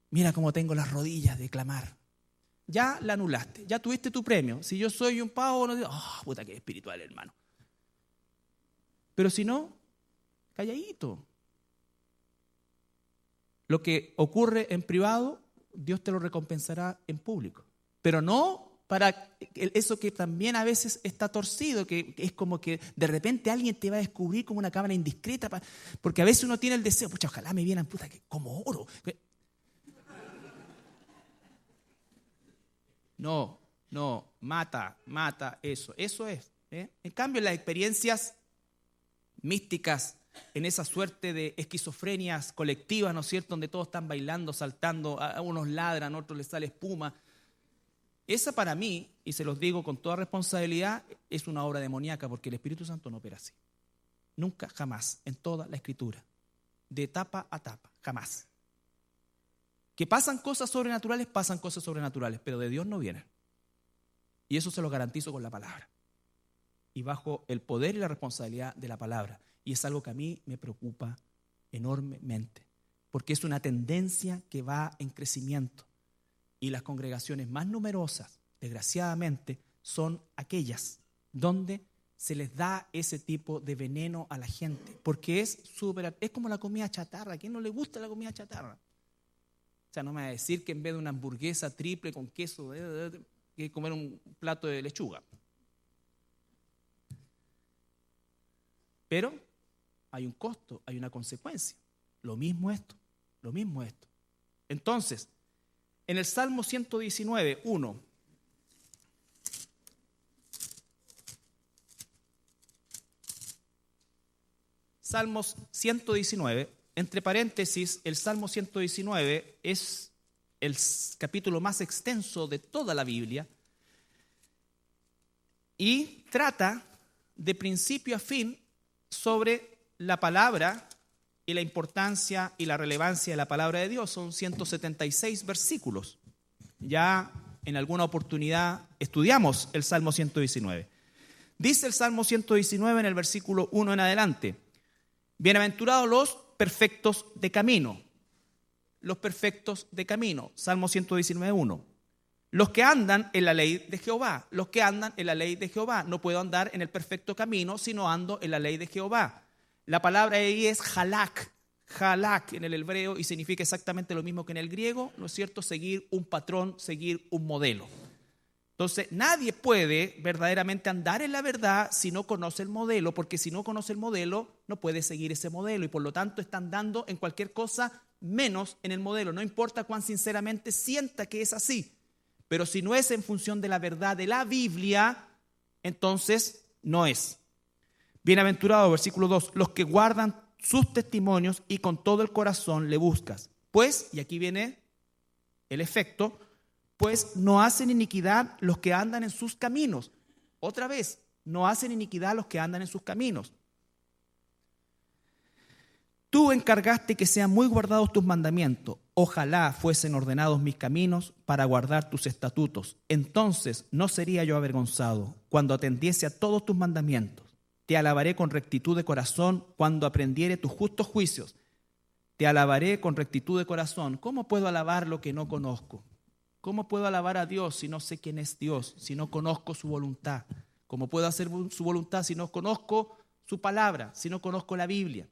Mira cómo tengo las rodillas de clamar. Ya la anulaste, ya tuviste tu premio. Si yo soy un pavo, no digo: puta, qué espiritual, hermano. Pero si no, calladito. Lo que ocurre en privado, Dios te lo recompensará en público. Pero no para eso que también a veces está torcido, que es como que de repente alguien te va a descubrir como una cámara indiscreta, porque a veces uno tiene el deseo: pucha, ojalá me vieran, puta, que como oro. No, mata eso es. En cambio, las experiencias místicas, en esa suerte de esquizofrenias colectivas, ¿no es cierto?, donde todos están bailando, saltando, a unos ladran, a otros les sale espuma. Esa para mí, y se los digo con toda responsabilidad, es una obra demoníaca, porque el Espíritu Santo no opera así. Nunca, jamás, en toda la Escritura. De etapa a etapa, jamás. Que pasan cosas sobrenaturales, pero de Dios no vienen. Y eso se lo garantizo con la palabra. Y bajo el poder y la responsabilidad de la palabra. Y es algo que a mí me preocupa enormemente, porque es una tendencia que va en crecimiento. Y las congregaciones más numerosas, desgraciadamente, son aquellas donde se les da ese tipo de veneno a la gente, porque es como la comida chatarra. ¿A quién no le gusta la comida chatarra? O sea, no me va a decir que en vez de una hamburguesa triple con queso, que comer un plato de lechuga. Pero hay un costo, hay una consecuencia. Lo mismo esto. Entonces, en el Salmo 119, 1. Salmos 119, entre paréntesis, el Salmo 119 es el capítulo más extenso de toda la Biblia y trata de principio a fin sobre la palabra y la importancia y la relevancia de la palabra de Dios. Son 176 versículos. Ya en alguna oportunidad estudiamos el Salmo 119. Dice el Salmo 119 en el versículo 1 en adelante: bienaventurados los perfectos de camino. Los perfectos de camino. Salmo 119, 1. Los que andan en la ley de Jehová. Los que andan en la ley de Jehová. No puedo andar en el perfecto camino si no ando en la ley de Jehová. La palabra ahí es halak en el hebreo, y significa exactamente lo mismo que en el griego, ¿no es cierto? Seguir un patrón, seguir un modelo. Entonces, nadie puede verdaderamente andar en la verdad si no conoce el modelo, porque si no conoce el modelo, no puede seguir ese modelo, y por lo tanto está andando en cualquier cosa menos en el modelo. No importa cuán sinceramente sienta que es así, pero si no es en función de la verdad de la Biblia, entonces no es. Bienaventurado, versículo 2, los que guardan sus testimonios y con todo el corazón le buscas. Pues, y aquí viene el efecto, pues no hacen iniquidad los que andan en sus caminos. Otra vez, no hacen iniquidad los que andan en sus caminos. Tú encargaste que sean muy guardados tus mandamientos. Ojalá fuesen ordenados mis caminos para guardar tus estatutos. Entonces no sería yo avergonzado cuando atendiese a todos tus mandamientos. Te alabaré con rectitud de corazón cuando aprendiere tus justos juicios. Te alabaré con rectitud de corazón. ¿Cómo puedo alabar lo que no conozco? ¿Cómo puedo alabar a Dios si no sé quién es Dios, si no conozco su voluntad? ¿Cómo puedo hacer su voluntad si no conozco su palabra, si no conozco la Biblia?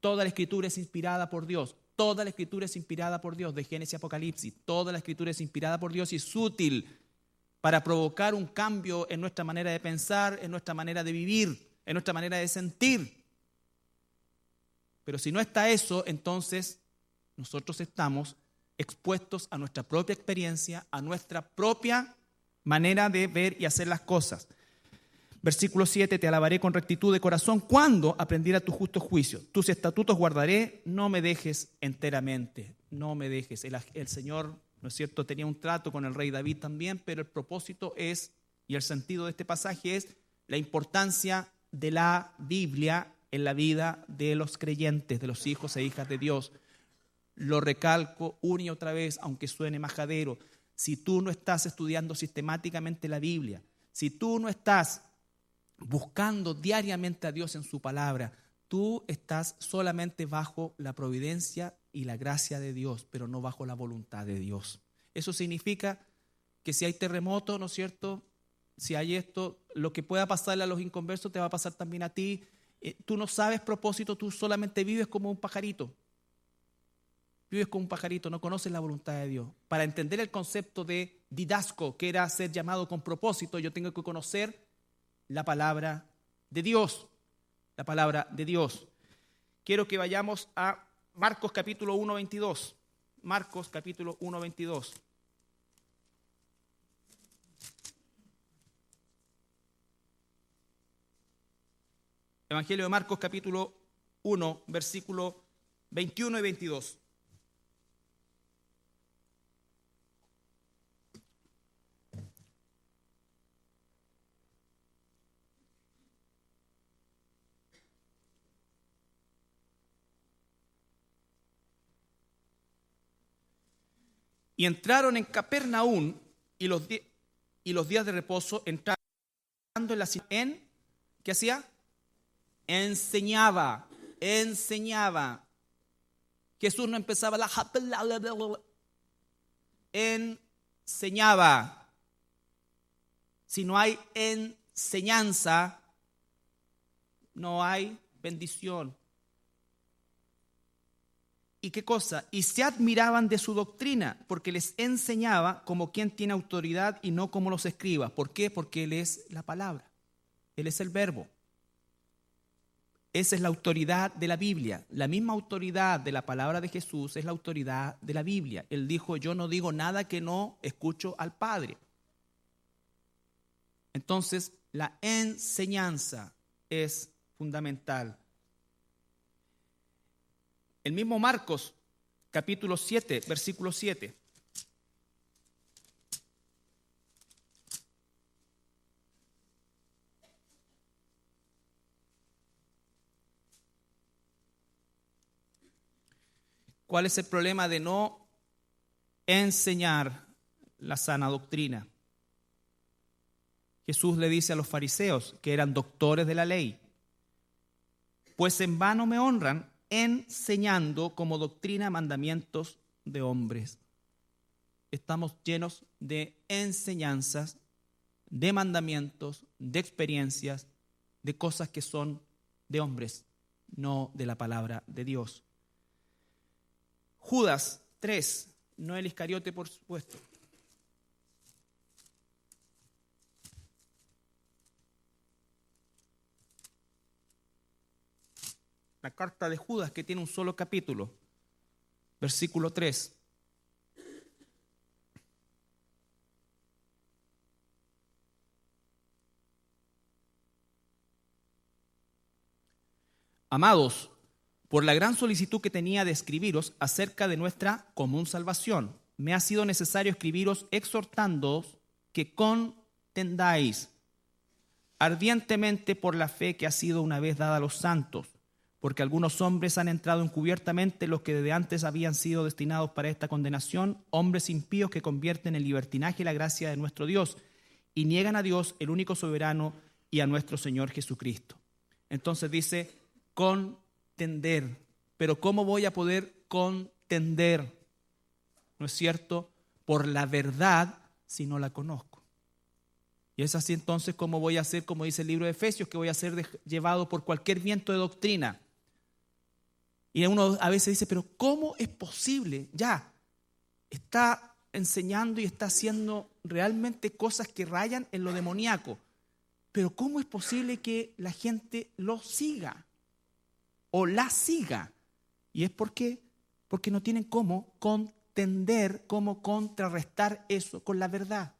Toda la Escritura es inspirada por Dios. Toda la Escritura es inspirada por Dios, de Génesis a Apocalipsis. Toda la Escritura es inspirada por Dios y es útil para provocar un cambio en nuestra manera de pensar, en nuestra manera de vivir, en nuestra manera de sentir. Pero si no está eso, entonces nosotros estamos expuestos a nuestra propia experiencia, a nuestra propia manera de ver y hacer las cosas. Versículo 7, te alabaré con rectitud de corazón cuando aprendiera tus justos juicios. Tus estatutos guardaré, no me dejes enteramente, no me dejes. El Señor, ¿no es cierto?, tenía un trato con el rey David también, pero el propósito es, y el sentido de este pasaje es, la importancia de la Biblia en la vida de los creyentes, de los hijos e hijas de Dios. Lo recalco una y otra vez, aunque suene majadero. Si tú no estás estudiando sistemáticamente la Biblia, si tú no estás buscando diariamente a Dios en su palabra, tú estás solamente bajo la providencia y la gracia de Dios, pero no bajo la voluntad de Dios. Eso significa que si hay terremoto, ¿no es cierto?, si hay esto, lo que pueda pasarle a los inconversos te va a pasar también a ti. Tú no sabes propósito, tú solamente vives como un pajarito. Vives como un pajarito, no conoces la voluntad de Dios. Para entender el concepto de didasco, que era ser llamado con propósito, yo tengo que conocer la palabra de Dios. La palabra de Dios. Quiero que vayamos a Marcos capítulo 1, 22. Marcos capítulo 1, 22. Evangelio de Marcos capítulo 1, versículo 21 y 22. Y entraron en Capernaum y los días de reposo entrando en la ciudad. ¿Qué hacía? Enseñaba. Jesús no empezaba enseñaba. Si no hay enseñanza, no hay bendición. ¿Y qué cosa? Y se admiraban de su doctrina, porque les enseñaba como quien tiene autoridad y no como los escribas. ¿Por qué? Porque Él es la palabra. Él es el verbo. Esa es la autoridad de la Biblia. La misma autoridad de la palabra de Jesús es la autoridad de la Biblia. Él dijo, yo no digo nada que no escucho al Padre. Entonces, la enseñanza es fundamental. El mismo Marcos, capítulo 7, versículo 7. ¿Cuál es el problema de no enseñar la sana doctrina? Jesús le dice a los fariseos, que eran doctores de la ley, pues en vano me honran, enseñando como doctrina mandamientos de hombres. Estamos llenos de enseñanzas, de mandamientos, de experiencias, de cosas que son de hombres, no de la palabra de Dios. Judas 3, no el Iscariote, por supuesto. La carta de Judas, que tiene un solo capítulo, versículo 3. Amados, por la gran solicitud que tenía de escribiros acerca de nuestra común salvación, me ha sido necesario escribiros exhortándoos que contendáis ardientemente por la fe que ha sido una vez dada a los santos, porque algunos hombres han entrado encubiertamente, los que desde antes habían sido destinados para esta condenación, hombres impíos que convierten en libertinaje la gracia de nuestro Dios y niegan a Dios, el único soberano, y a nuestro Señor Jesucristo. Entonces dice, contender. Pero ¿cómo voy a poder contender? ¿No es cierto? Por la verdad si no la conozco. Y es así entonces como voy a hacer, como dice el libro de Efesios, que voy a ser llevado por cualquier viento de doctrina. Y uno a veces dice, pero ¿cómo es posible? Ya, está enseñando y está haciendo realmente cosas que rayan en lo demoníaco. Pero ¿cómo es posible que la gente lo siga o la siga? Y es porque no tienen cómo contender, cómo contrarrestar eso con la verdad.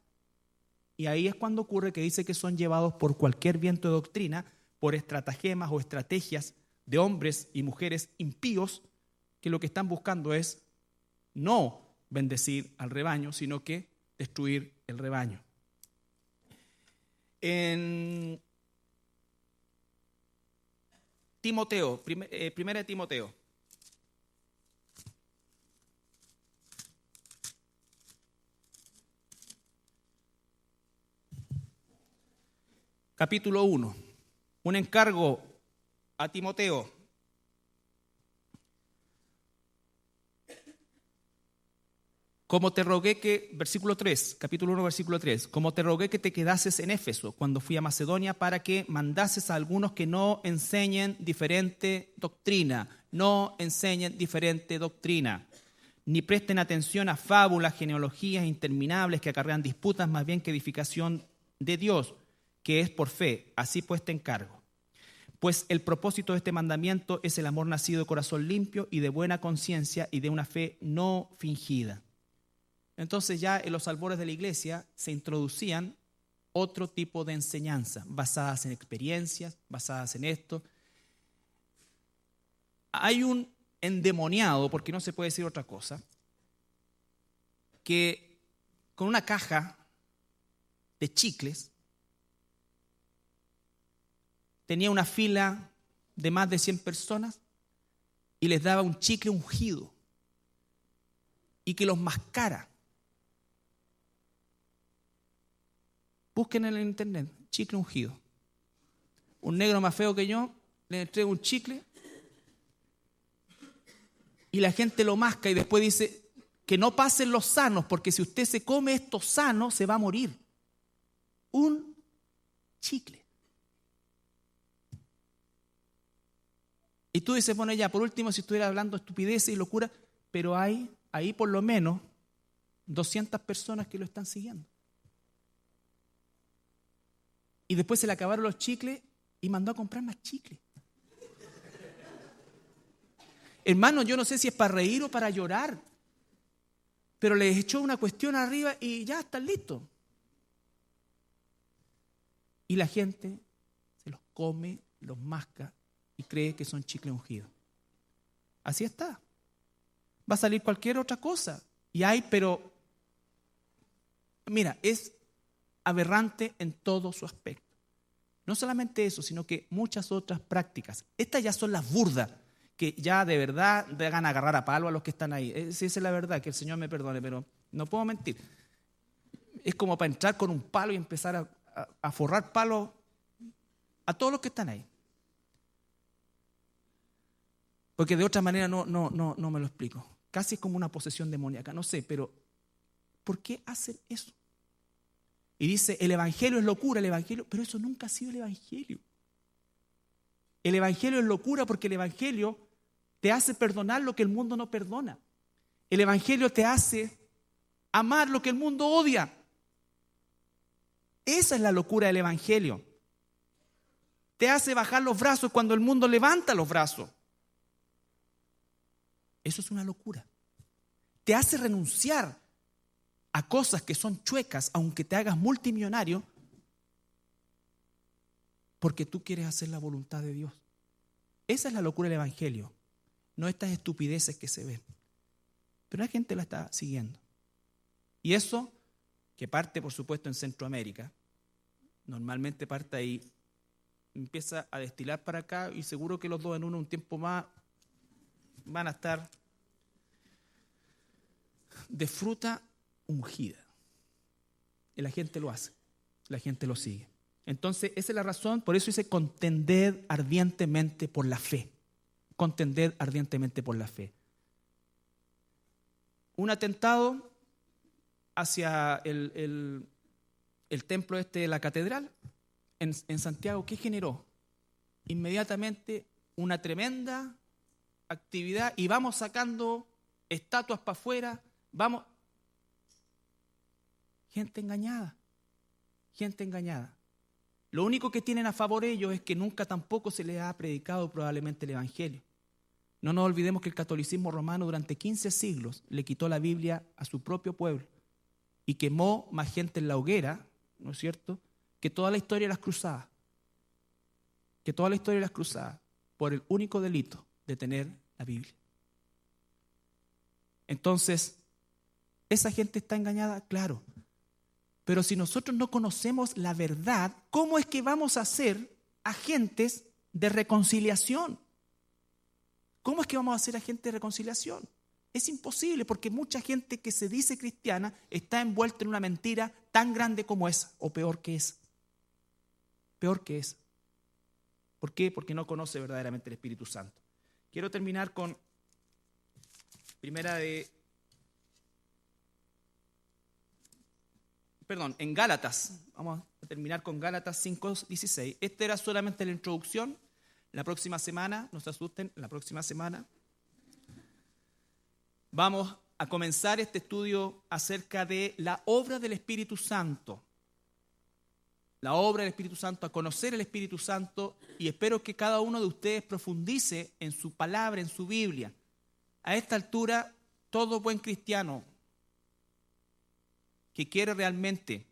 Y ahí es cuando ocurre que dice que son llevados por cualquier viento de doctrina, por estratagemas o estrategias de hombres y mujeres impíos que lo que están buscando es no bendecir al rebaño, sino que destruir el rebaño. En Timoteo, primera de Timoteo. Capítulo 1, un encargo a Timoteo. Como te rogué que, versículo 3, capítulo 1, versículo 3, como te rogué que te quedases en Éfeso cuando fui a Macedonia para que mandases a algunos que no enseñen diferente doctrina, ni presten atención a fábulas, genealogías interminables que acarrean disputas más bien que edificación de Dios, que es por fe. Así pues te encargo. Pues el propósito de este mandamiento es el amor nacido de corazón limpio y de buena conciencia y de una fe no fingida. Entonces ya en los albores de la iglesia se introducían otro tipo de enseñanza, basadas en experiencias, basadas en esto. Hay un endemoniado, porque no se puede decir otra cosa, que con una caja de chicles tenía una fila de más de 100 personas y les daba un chicle ungido y que los mascara. Busquen en el internet, chicle ungido. Un negro más feo que yo le entrega un chicle y la gente lo masca y después dice que no pasen los sanos, porque si usted se come esto sano se va a morir. Un chicle. Y tú dices, bueno, ya, por último, si estuviera hablando estupideces y locura, pero hay ahí por lo menos 200 personas que lo están siguiendo. Y después se le acabaron los chicles y mandó a comprar más chicles. Hermano, yo no sé si es para reír o para llorar, pero les echó una cuestión arriba y ya están listos. Y la gente se los come, los masca y cree que son chicle ungido. Así está. Va a salir cualquier otra cosa. Y hay, pero mira, es aberrante en todo su aspecto. No solamente eso, sino que muchas otras prácticas. Estas ya son las burdas, que ya de verdad hagan agarrar a palo a los que están ahí. Esa es la verdad, que el Señor me perdone, pero no puedo mentir. Es como para entrar con un palo y empezar a forrar palos a todos los que están ahí. Porque de otra manera no me lo explico. Casi es como una posesión demoníaca, no sé, pero ¿por qué hacen eso? Y dice, el evangelio es locura, el evangelio, pero eso nunca ha sido el evangelio. El evangelio es locura porque el evangelio te hace perdonar lo que el mundo no perdona. El evangelio te hace amar lo que el mundo odia. Esa es la locura del evangelio. Te hace bajar los brazos cuando el mundo levanta los brazos. Eso es una locura. Te hace renunciar a cosas que son chuecas, aunque te hagas multimillonario, porque tú quieres hacer la voluntad de Dios. Esa es la locura del Evangelio, no estas estupideces que se ven. Pero la gente la está siguiendo. Y eso, que parte por supuesto en Centroamérica, normalmente parte ahí, empieza a destilar para acá y seguro que los dos en un tiempo más van a estar de fruta ungida. Y la gente lo hace, la gente lo sigue. Entonces, esa es la razón, por eso dice contended ardientemente por la fe. Contended ardientemente por la fe. Un atentado hacia el templo de la catedral en Santiago, ¿qué generó? Inmediatamente una tremenda actividad y vamos sacando estatuas para afuera, vamos. Gente engañada, gente engañada. Lo único que tienen a favor ellos es que nunca tampoco se les ha predicado probablemente el Evangelio. No nos olvidemos que el catolicismo romano durante 15 siglos le quitó la Biblia a su propio pueblo y quemó más gente en la hoguera, ¿no es cierto?, que toda la historia de las cruzadas. Que toda la historia de las cruzadas, por el único delito de tener la Biblia. Entonces, ¿esa gente está engañada? Claro. Pero si nosotros no conocemos la verdad, ¿cómo es que vamos a ser agentes de reconciliación? ¿Cómo es que vamos a ser agentes de reconciliación? Es imposible, porque mucha gente que se dice cristiana está envuelta en una mentira tan grande como esa, o peor que esa. Peor que esa. ¿Por qué? Porque no conoce verdaderamente el Espíritu Santo. Quiero terminar con en Gálatas. Vamos a terminar con Gálatas 5:16. Esta era solamente la introducción. La próxima semana, no se asusten, la próxima semana vamos a comenzar este estudio acerca de la obra del Espíritu Santo. La obra del Espíritu Santo, a conocer el Espíritu Santo, y espero que cada uno de ustedes profundice en su palabra, en su Biblia. A esta altura, todo buen cristiano que quiere realmente,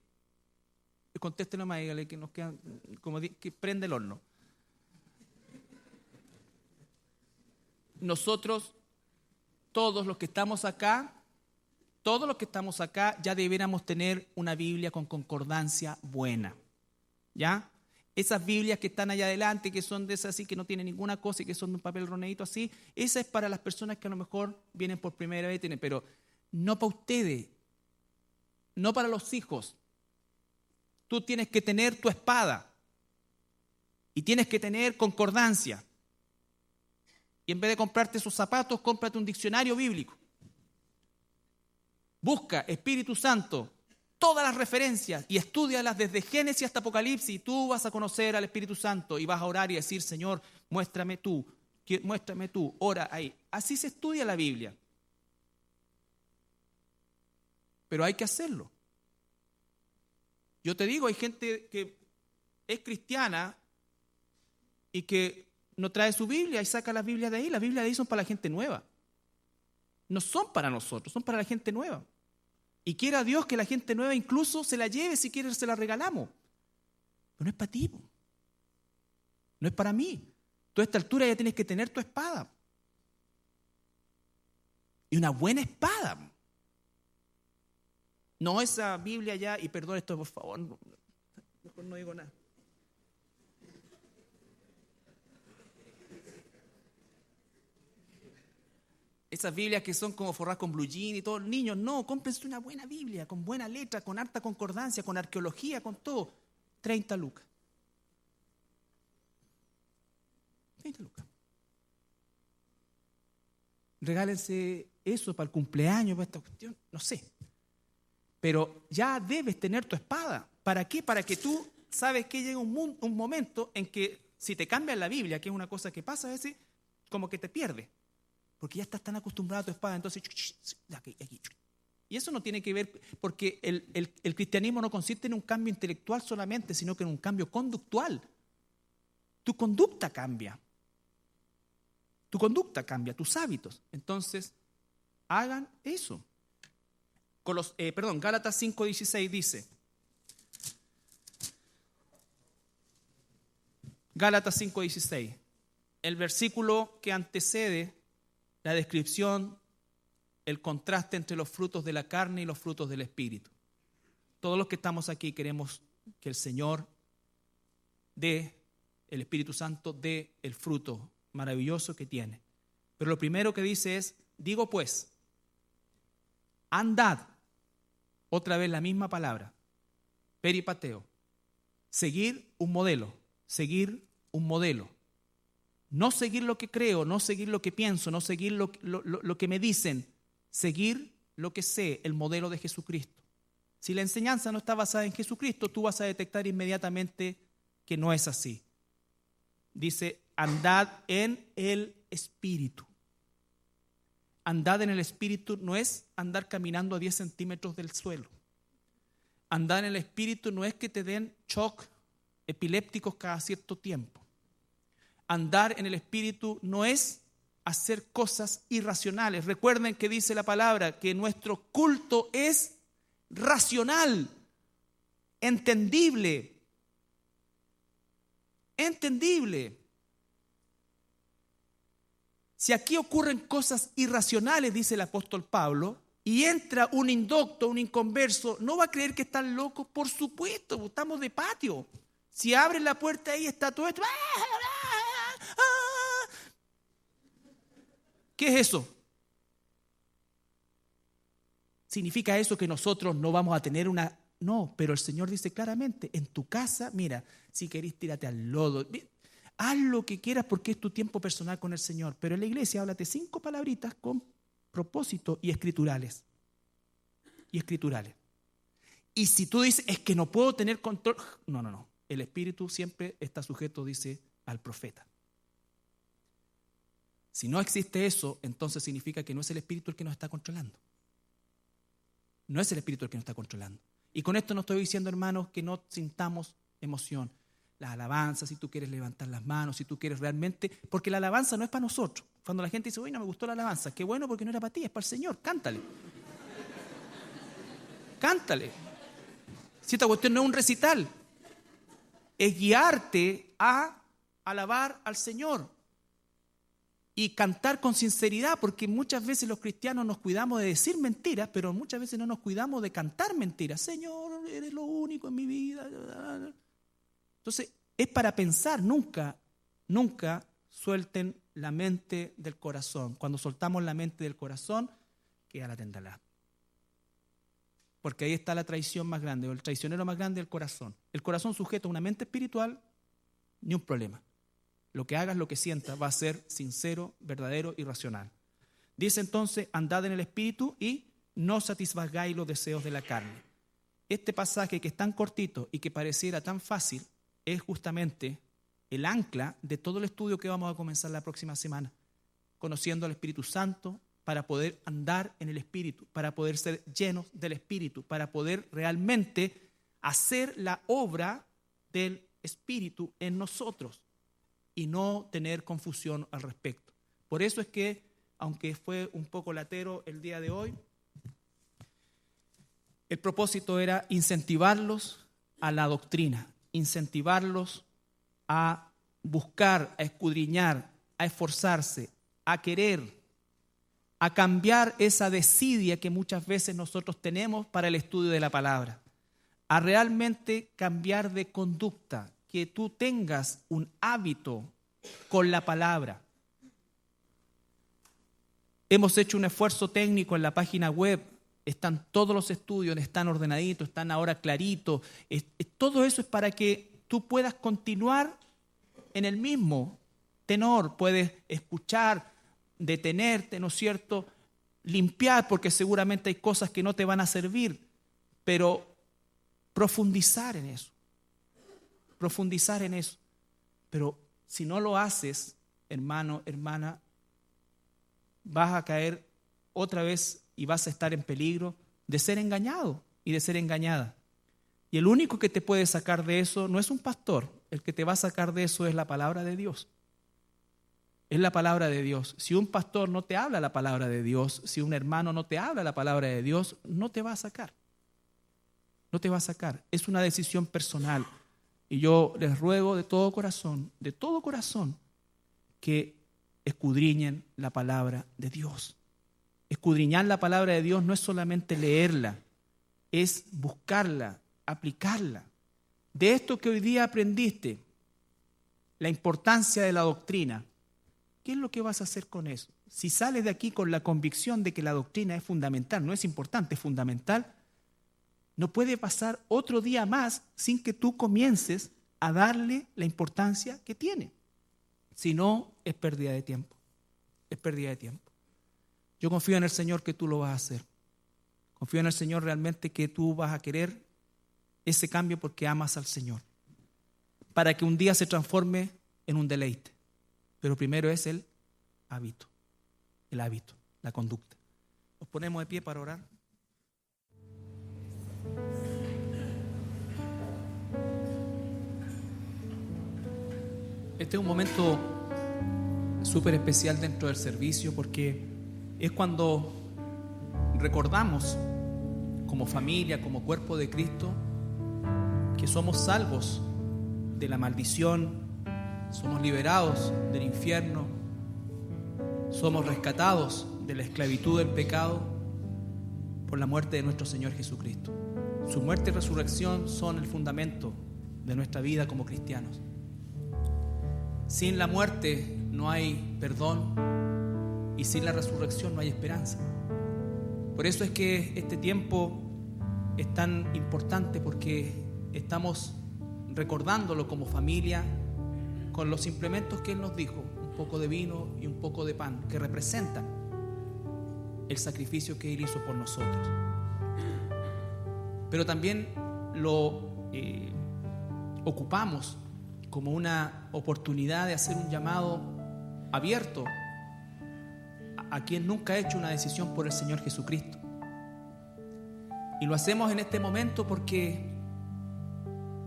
contéstenos más, dígale que nos quedan, que prende el horno. Nosotros, todos los que estamos acá, ya debiéramos tener una Biblia con concordancia buena. ¿Ya? Esas Biblias que están allá adelante, que son de esas así, que no tienen ninguna cosa y que son de un papel ronedito así, esa es para las personas que a lo mejor vienen por primera vez, pero no para ustedes, no para los hijos. Tú tienes que tener tu espada y tienes que tener concordancia. Y en vez de comprarte esos zapatos, cómprate un diccionario bíblico. Busca Espíritu Santo, todas las referencias y estúdialas desde Génesis hasta Apocalipsis, y tú vas a conocer al Espíritu Santo y vas a orar y decir, Señor, muéstrame tú, ora ahí. Así se estudia la Biblia. Pero hay que hacerlo. Yo te digo, hay gente que es cristiana y que no trae su Biblia y saca las Biblias de ahí. Las Biblias de ahí son para la gente nueva. No son para nosotros, son para la gente nueva. Y quiera Dios que la gente nueva incluso se la lleve, si quiere se la regalamos. Pero no es para ti. No es para mí. Tú a esta altura ya tienes que tener tu espada. Y una buena espada. No esa Biblia ya, y perdón esto por favor, mejor no digo nada. Esas Biblias que son como forradas con blue jean y todo. Niños, no, cómprense una buena Biblia, con buena letra, con harta concordancia, con arqueología, con todo. 30 lucas. 30 lucas. Regálense eso para el cumpleaños, para esta cuestión, no sé. Pero ya debes tener tu espada. ¿Para qué? Para que tú sabes que llega un momento en que si te cambian la Biblia, que es una cosa que pasa a veces, como que te pierdes. Porque ya estás tan acostumbrado a tu espada, entonces, aquí. Y eso no tiene que ver, porque el cristianismo no consiste en un cambio intelectual solamente, sino que en un cambio conductual. Tu conducta cambia. Tu conducta cambia, tus hábitos. Entonces, hagan eso. Gálatas 5:16 dice. Gálatas 5:16. el versículo que antecede la descripción, el contraste entre los frutos de la carne y los frutos del Espíritu. Todos los que estamos aquí queremos que el Señor dé, el Espíritu Santo dé el fruto maravilloso que tiene. Pero lo primero que dice es, digo pues, andad, otra vez la misma palabra, peripateo, seguir un modelo, seguir un modelo. No seguir lo que creo, no seguir lo que pienso, no seguir lo que me dicen, seguir lo que sé, el modelo de Jesucristo. Si la enseñanza no está basada en Jesucristo, tú vas a detectar inmediatamente que no es así. Dice, andad en el Espíritu. Andad en el Espíritu no es andar caminando a 10 centímetros del suelo. Andar en el Espíritu no es que te den shock epilépticos cada cierto tiempo. Andar en el Espíritu no es hacer cosas irracionales. Recuerden que dice la palabra que nuestro culto es racional, entendible. Si aquí ocurren cosas irracionales, dice el apóstol Pablo, y entra un indocto, un inconverso, ¿no va a creer que están locos? Por supuesto, estamos de patio. Si abren la puerta ahí está todo esto. ¿Qué es eso? ¿Significa eso que nosotros no vamos a tener una? No, pero el Señor dice claramente, en tu casa, mira, si querés tírate al lodo, haz lo que quieras porque es tu tiempo personal con el Señor. Pero en la iglesia háblate 5 palabritas con propósito y escriturales. Y si tú dices, es que no puedo tener control, no. El Espíritu siempre está sujeto, dice, al profeta. Si no existe eso, entonces significa que no es el Espíritu el que nos está controlando. No es el Espíritu el que nos está controlando. Y con esto no estoy diciendo, hermanos, que no sintamos emoción. La alabanza, si tú quieres levantar las manos, si tú quieres realmente, porque la alabanza no es para nosotros. Cuando la gente dice, uy, no me gustó la alabanza, qué bueno porque no era para ti, es para el Señor, cántale. Cántale. Si esta cuestión no es un recital, es guiarte a alabar al Señor y cantar con sinceridad, porque muchas veces los cristianos nos cuidamos de decir mentiras, pero muchas veces no nos cuidamos de cantar mentiras. Señor, eres lo único en mi vida. Entonces, es para pensar, nunca suelten la mente del corazón. Cuando soltamos la mente del corazón, queda la tendalá. Porque ahí está la traición más grande, o el traicionero más grande, el corazón. El corazón sujeto a una mente espiritual, ni un problema. Lo que hagas, lo que sientas, va a ser sincero, verdadero y racional. Dice entonces, andad en el Espíritu y no satisfagáis los deseos de la carne. Este pasaje que es tan cortito y que pareciera tan fácil, es justamente el ancla de todo el estudio que vamos a comenzar la próxima semana, conociendo al Espíritu Santo para poder andar en el Espíritu, para poder ser llenos del Espíritu, para poder realmente hacer la obra del Espíritu en nosotros y no tener confusión al respecto. Por eso es que, aunque fue un poco latero el día de hoy, el propósito era incentivarlos a la doctrina, incentivarlos a buscar, a escudriñar, a esforzarse, a querer, a cambiar esa desidia que muchas veces nosotros tenemos para el estudio de la palabra, a realmente cambiar de conducta, que tú tengas un hábito con la palabra. Hemos hecho un esfuerzo técnico en la página web, están todos los estudios, están ordenaditos, están ahora claritos. Todo eso es para que tú puedas continuar en el mismo tenor, puedes escuchar, detenerte, ¿no es cierto?, limpiar, porque seguramente hay cosas que no te van a servir, pero profundizar en eso. Pero si no lo haces, hermano, hermana, vas a caer otra vez y vas a estar en peligro de ser engañado y de ser engañada. Y el único que te puede sacar de eso no es un pastor, el que te va a sacar de eso es la palabra de Dios. Es la palabra de Dios. Si un pastor no te habla la palabra de Dios, si un hermano no te habla la palabra de Dios, no te va a sacar. No te va a sacar. Es una decisión personal. Y yo les ruego de todo corazón, que escudriñen la palabra de Dios. Escudriñar la palabra de Dios no es solamente leerla, es buscarla, aplicarla. De esto que hoy día aprendiste, la importancia de la doctrina, ¿qué es lo que vas a hacer con eso? Si sales de aquí con la convicción de que la doctrina es fundamental, no es importante, es fundamental, no puede pasar otro día más sin que tú comiences a darle la importancia que tiene. Si no, es pérdida de tiempo. Es pérdida de tiempo. Yo confío en el Señor que tú lo vas a hacer. Confío en el Señor realmente que tú vas a querer ese cambio porque amas al Señor. Para que un día se transforme en un deleite. Pero primero es el hábito, la conducta. Nos ponemos de pie para orar. Este es un momento súper especial dentro del servicio porque es cuando recordamos como familia, como cuerpo de Cristo, que somos salvos de la maldición, somos liberados del infierno, somos rescatados de la esclavitud del pecado por la muerte de nuestro Señor Jesucristo. Su muerte y resurrección son el fundamento de nuestra vida como cristianos. Sin la muerte no hay perdón y sin la resurrección no hay esperanza. Por eso es que este tiempo es tan importante, porque estamos recordándolo como familia con los implementos que Él nos dijo, un poco de vino y un poco de pan, que representan el sacrificio que Él hizo por nosotros. Pero también lo ocupamos como una oportunidad de hacer un llamado abierto a quien nunca ha hecho una decisión por el Señor Jesucristo. Y lo hacemos en este momento porque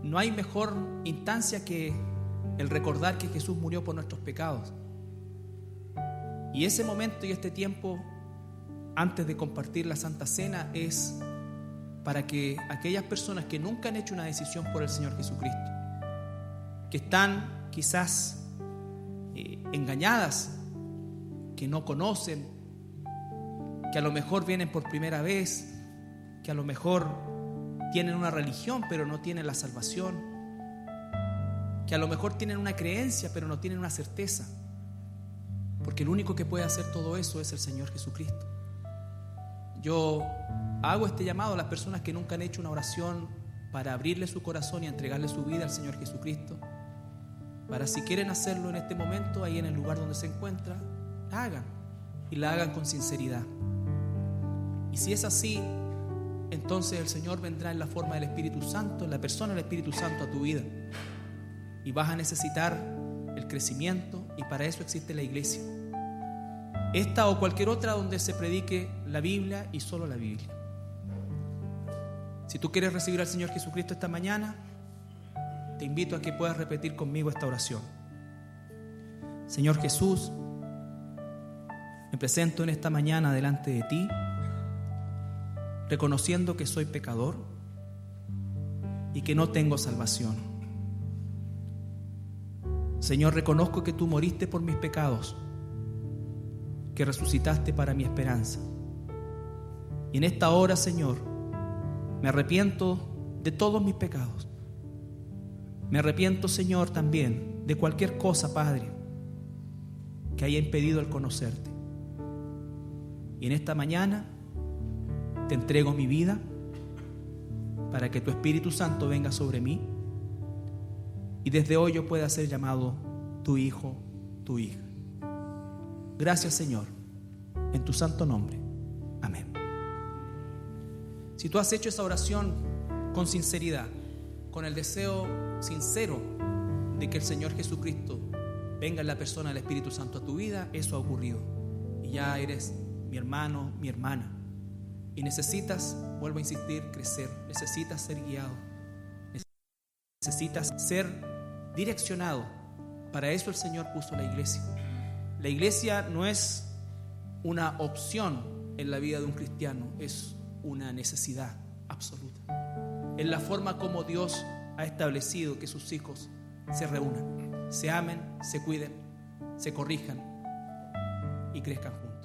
no hay mejor instancia que el recordar que Jesús murió por nuestros pecados. Y ese momento y este tiempo, antes de compartir la Santa Cena, es para que aquellas personas que nunca han hecho una decisión por el Señor Jesucristo, que están quizás engañadas, que no conocen, que a lo mejor vienen por primera vez, que a lo mejor tienen una religión pero no tienen la salvación, que a lo mejor tienen una creencia pero no tienen una certeza, porque el único que puede hacer todo eso es el Señor Jesucristo. Yo hago este llamado a las personas que nunca han hecho una oración para abrirle su corazón y entregarle su vida al Señor Jesucristo, para, si quieren hacerlo en este momento, ahí en el lugar donde se encuentra, la hagan, y la hagan con sinceridad. Y si es así, entonces el Señor vendrá en la forma del Espíritu Santo, en la persona del Espíritu Santo a tu vida, y vas a necesitar el crecimiento, y para eso existe la iglesia, esta o cualquier otra donde se predique la Biblia y solo la Biblia. Si tú quieres recibir al Señor Jesucristo esta mañana, te invito a que puedas repetir conmigo esta oración. Señor Jesús, me presento en esta mañana delante de ti, reconociendo que soy pecador y que no tengo salvación. Señor, reconozco que tú moriste por mis pecados, que resucitaste para mi esperanza. Y en esta hora, Señor, me arrepiento de todos mis pecados. Me arrepiento, Señor, también de cualquier cosa, Padre, que haya impedido el conocerte. Y en esta mañana te entrego mi vida para que tu Espíritu Santo venga sobre mí y desde hoy yo pueda ser llamado tu hijo, tu hija. Gracias, Señor, en tu santo nombre. Amén. Si tú has hecho esa oración con sinceridad, con el deseo sincero de que el Señor Jesucristo venga en la persona del Espíritu Santo a tu vida, eso ha ocurrido. Y ya eres mi hermano, mi hermana. Y necesitas, vuelvo a insistir, crecer. Necesitas ser guiado. Necesitas ser direccionado. Para eso el Señor puso la iglesia. La iglesia no es una opción en la vida de un cristiano, es una necesidad absoluta. Es la forma como Dios ha establecido que sus hijos se reúnan, se amen, se cuiden se corrijan y crezcan juntos.